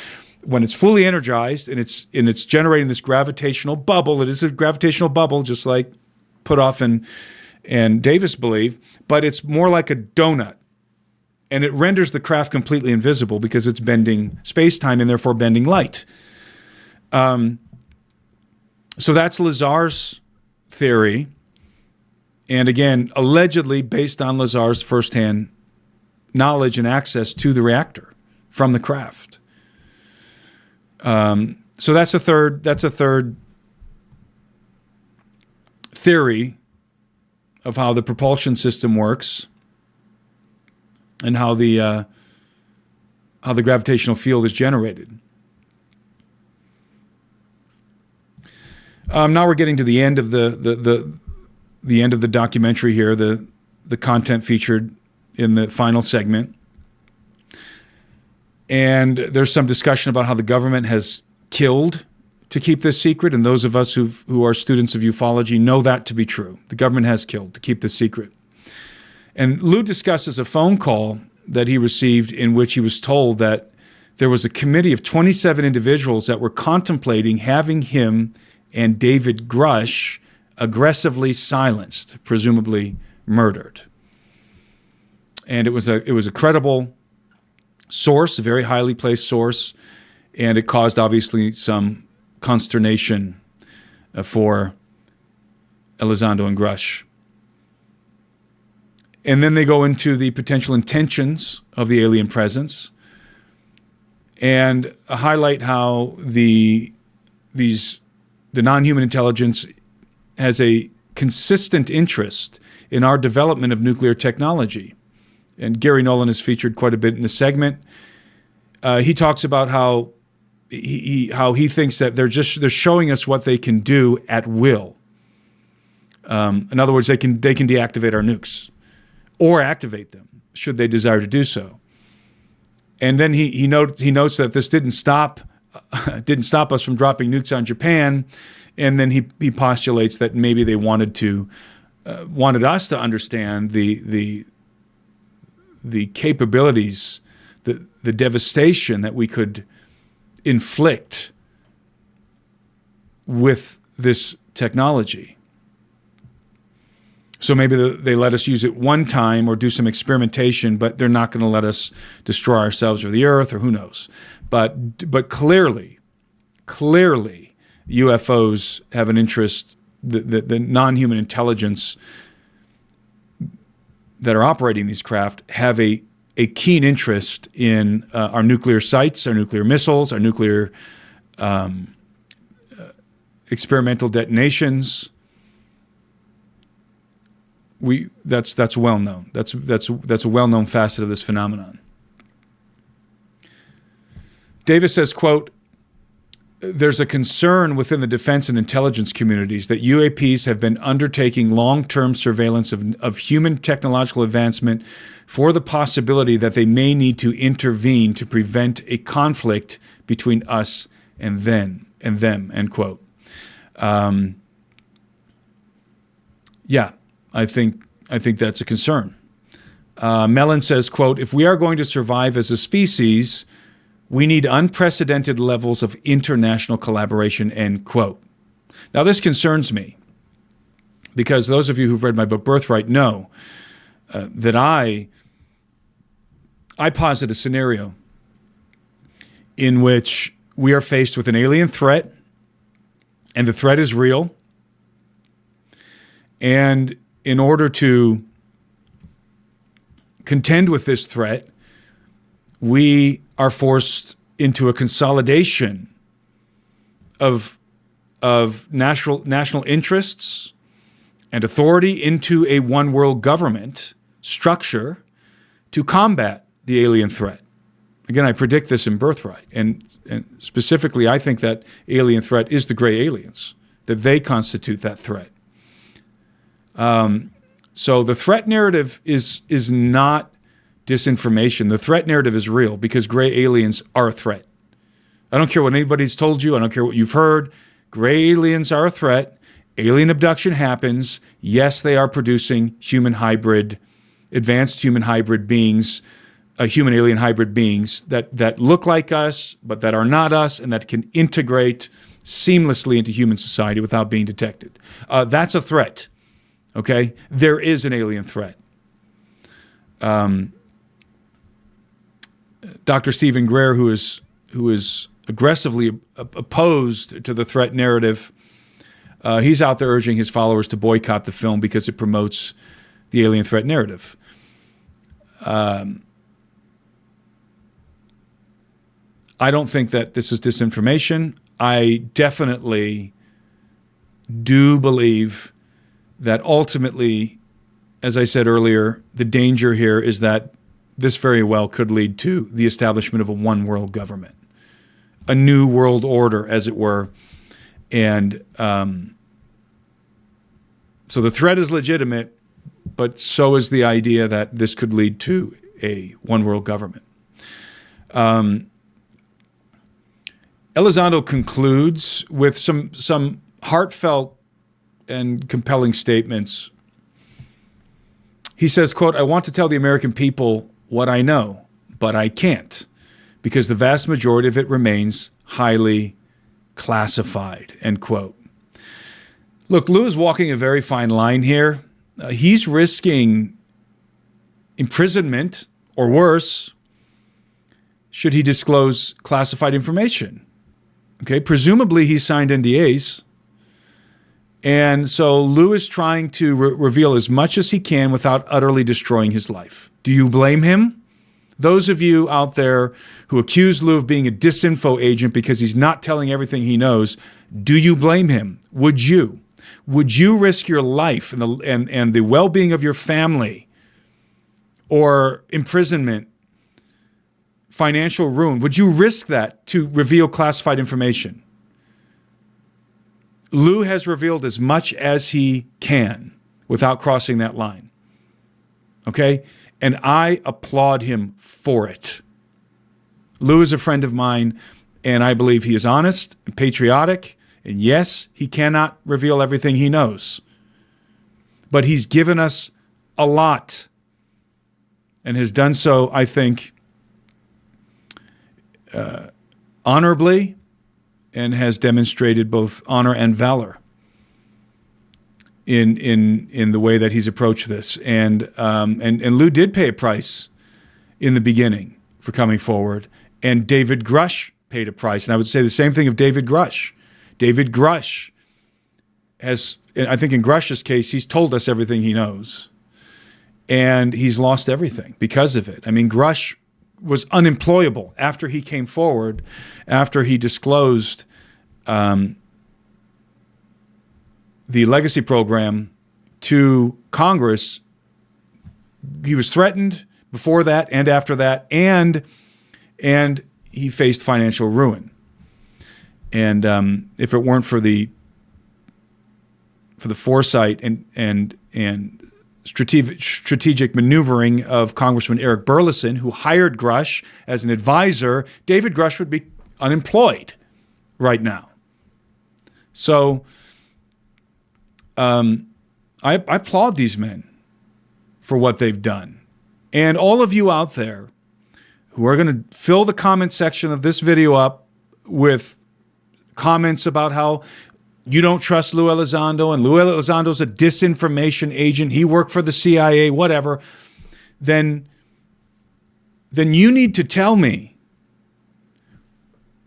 when it's fully energized and it's generating this gravitational bubble, it is a gravitational bubble, just like Puthoff and Davis believe, but it's more like a donut. And it renders the craft completely invisible because it's bending space-time and therefore bending light. So that's Lazar's theory. And again, allegedly based on Lazar's firsthand knowledge and access to the reactor from the craft. So that's a third theory of how the propulsion system works and how the gravitational field is generated. Now we're getting to the end of the end of the documentary here, the content featured in the final segment. And there's some discussion about how the government has killed to keep this secret, and those of us who are students of ufology know that to be true. The government has killed to keep this secret. And Lou discusses a phone call that he received in which he was told that there was a committee of 27 individuals that were contemplating having him and David Grush aggressively silenced, presumably murdered. And it was a credible source, a very highly placed source, and it caused obviously some consternation for Elizondo and Grush. And then they go into the potential intentions of the alien presence and highlight how the non-human intelligence has a consistent interest in our development of nuclear technology. And Gary Nolan is featured quite a bit in the segment. He talks about how he thinks that they're showing us what they can do at will. In other words, they can deactivate our nukes or activate them should they desire to do so. And then he notes that this didn't stop us from dropping nukes on Japan. And then he postulates that maybe they wanted us to understand the capabilities, the devastation that we could inflict with this technology. So maybe they let us use it one time or do some experimentation, but they're not going to let us destroy ourselves or the earth or who knows. But clearly, UFOs have an interest, the non-human intelligence that are operating these craft have a keen interest in our nuclear sites, our nuclear missiles, our nuclear experimental detonations. That's well known. That's a well-known facet of this phenomenon. Davis says, quote, "There's a concern within the defense and intelligence communities that UAPs have been undertaking long-term surveillance of human technological advancement for the possibility that they may need to intervene to prevent a conflict between us and them," end quote. Yeah, I think that's a concern. Mellon says, quote, "If we are going to survive as a species, we need unprecedented levels of international collaboration," end quote. Now, this concerns me because those of you who've read my book, Birthright, know that I posit a scenario in which we are faced with an alien threat, and the threat is real. And in order to contend with this threat, we are forced into a consolidation of national interests and authority into a one world government structure to combat the alien threat. Again, I predict this in Birthright, and specifically, I think that alien threat is the gray aliens, that they constitute that threat. So the threat narrative is not disinformation. The threat narrative is real because gray aliens are a threat. I don't care what anybody's told you. I don't care what you've heard. Gray aliens are a threat. Alien abduction happens. Yes, they are producing advanced human hybrid beings, human-alien hybrid beings that look like us, but that are not us, and that can integrate seamlessly into human society without being detected. That's a threat, okay? There is an alien threat. Dr. Stephen Greer, who is aggressively opposed to the threat narrative, he's out there urging his followers to boycott the film because it promotes the alien threat narrative. I don't think that this is disinformation. I definitely do believe that ultimately, as I said earlier, the danger here is that this very well could lead to the establishment of a one world government, a new world order, as it were. And so the threat is legitimate, but so is the idea that this could lead to a one world government. Elizondo concludes with some heartfelt and compelling statements. He says, quote, "I want to tell the American people what I know, but I can't, because the vast majority of it remains highly classified," end quote. Look, Lou is walking a very fine line here. He's risking imprisonment or worse should he disclose classified information. Okay, presumably he signed NDAs. And so Lou is trying to reveal as much as he can without utterly destroying his life. Do you blame him? Those of you out there who accuse Lou of being a disinfo agent because he's not telling everything he knows, do you blame him? Would you? Would you risk your life and the well-being of your family, or imprisonment, financial ruin? Would you risk that to reveal classified information? Lou has revealed as much as he can without crossing that line. Okay? And I applaud him for it. Lou is a friend of mine, and I believe he is honest and patriotic. And yes, he cannot reveal everything he knows. But he's given us a lot and has done so, I think, honorably, and has demonstrated both honor and valor in the way that he's approached this. And Lou did pay a price in the beginning for coming forward, and David Grush paid a price. And I would say the same thing of David Grush. David Grush has, I think in Grush's case, he's told us everything he knows, and he's lost everything because of it. I mean, Grush was unemployable after he came forward, after he disclosed the legacy program to Congress. He was threatened before that and after that, and he faced financial ruin. And if it weren't for the foresight and strategic maneuvering of Congressman Eric Burleson, who hired Grush as an advisor, David Grush would be unemployed right now. So I applaud these men for what they've done. And all of you out there who are going to fill the comment section of this video up with comments about how you don't trust Lou Elizondo, and Lou Elizondo's a disinformation agent, he worked for the CIA, whatever, then you need to tell me,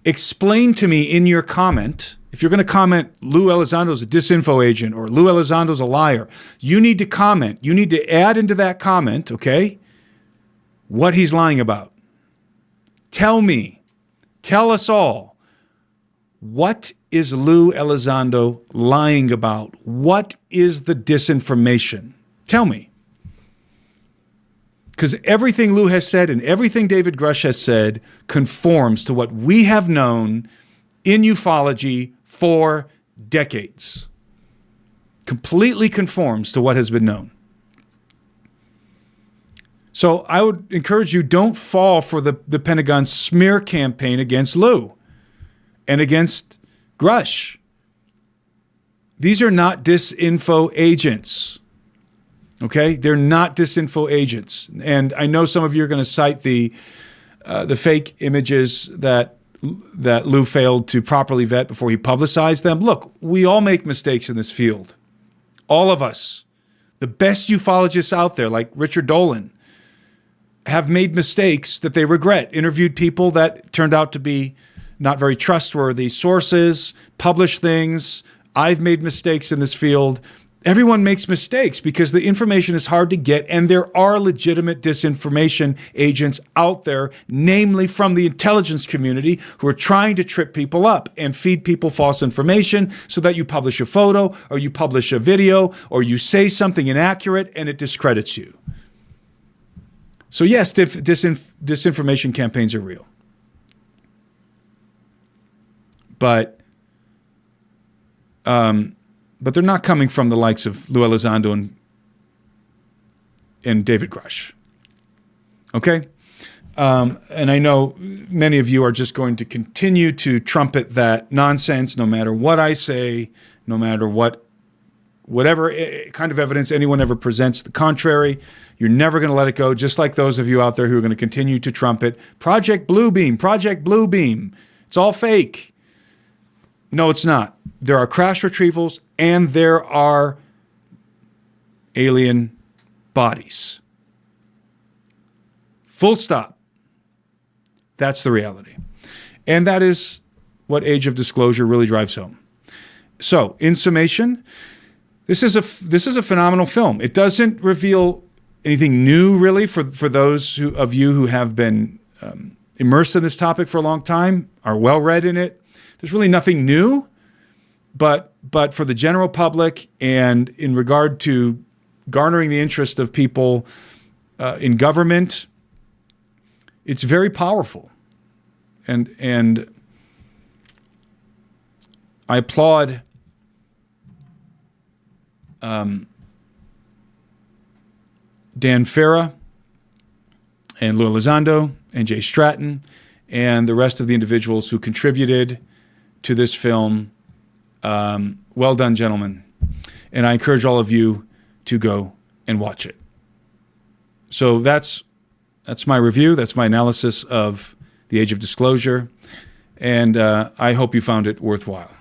explain to me in your comment, if you're going to comment Lou Elizondo's a disinfo agent or Lou Elizondo's a liar, you need to comment, you need to add into that comment, okay, what he's lying about. Tell me, tell us all, what is Lou Elizondo lying about? What is the disinformation? Tell me. Because everything Lou has said and everything David Grush has said conforms to what we have known in ufology for decades. Completely conforms to what has been known. So I would encourage you, don't fall for the Pentagon's smear campaign against Lou and against Grush. These are not disinfo agents. Okay? They're not disinfo agents. And I know some of you are going to cite the fake images that Lou failed to properly vet before he publicized them. Look, we all make mistakes in this field. All of us. The best ufologists out there, like Richard Dolan, have made mistakes that they regret, interviewed people that turned out to be not very trustworthy sources, published things. I've made mistakes in this field. Everyone makes mistakes because the information is hard to get, and there are legitimate disinformation agents out there, namely from the intelligence community, who are trying to trip people up and feed people false information so that you publish a photo or you publish a video or you say something inaccurate and it discredits you. So yes, disinformation campaigns are real. But they're not coming from the likes of Lou Elizondo and David Grush. Okay? And I know many of you are just going to continue to trumpet that nonsense no matter what I say, no matter whatever kind of evidence anyone ever presents the contrary. You're never going to let it go, just like those of you out there who are going to continue to trumpet Project Bluebeam, Project Bluebeam. It's all fake. No, it's not. There are crash retrievals and there are alien bodies. Full stop. That's the reality. And that is what Age of Disclosure really drives home. So, in summation, this is a phenomenal film. It doesn't reveal anything new, really, for those of you who have been immersed in this topic for a long time, are well-read in it. There's really nothing new, but for the general public and in regard to garnering the interest of people in government, it's very powerful. And I applaud Dan Farah and Lou Elizondo and Jay Stratton and the rest of the individuals who contributed to this film. Well done, gentlemen. And I encourage all of you to go and watch it. So that's my review. That's my analysis of The Age of Disclosure. And I hope you found it worthwhile.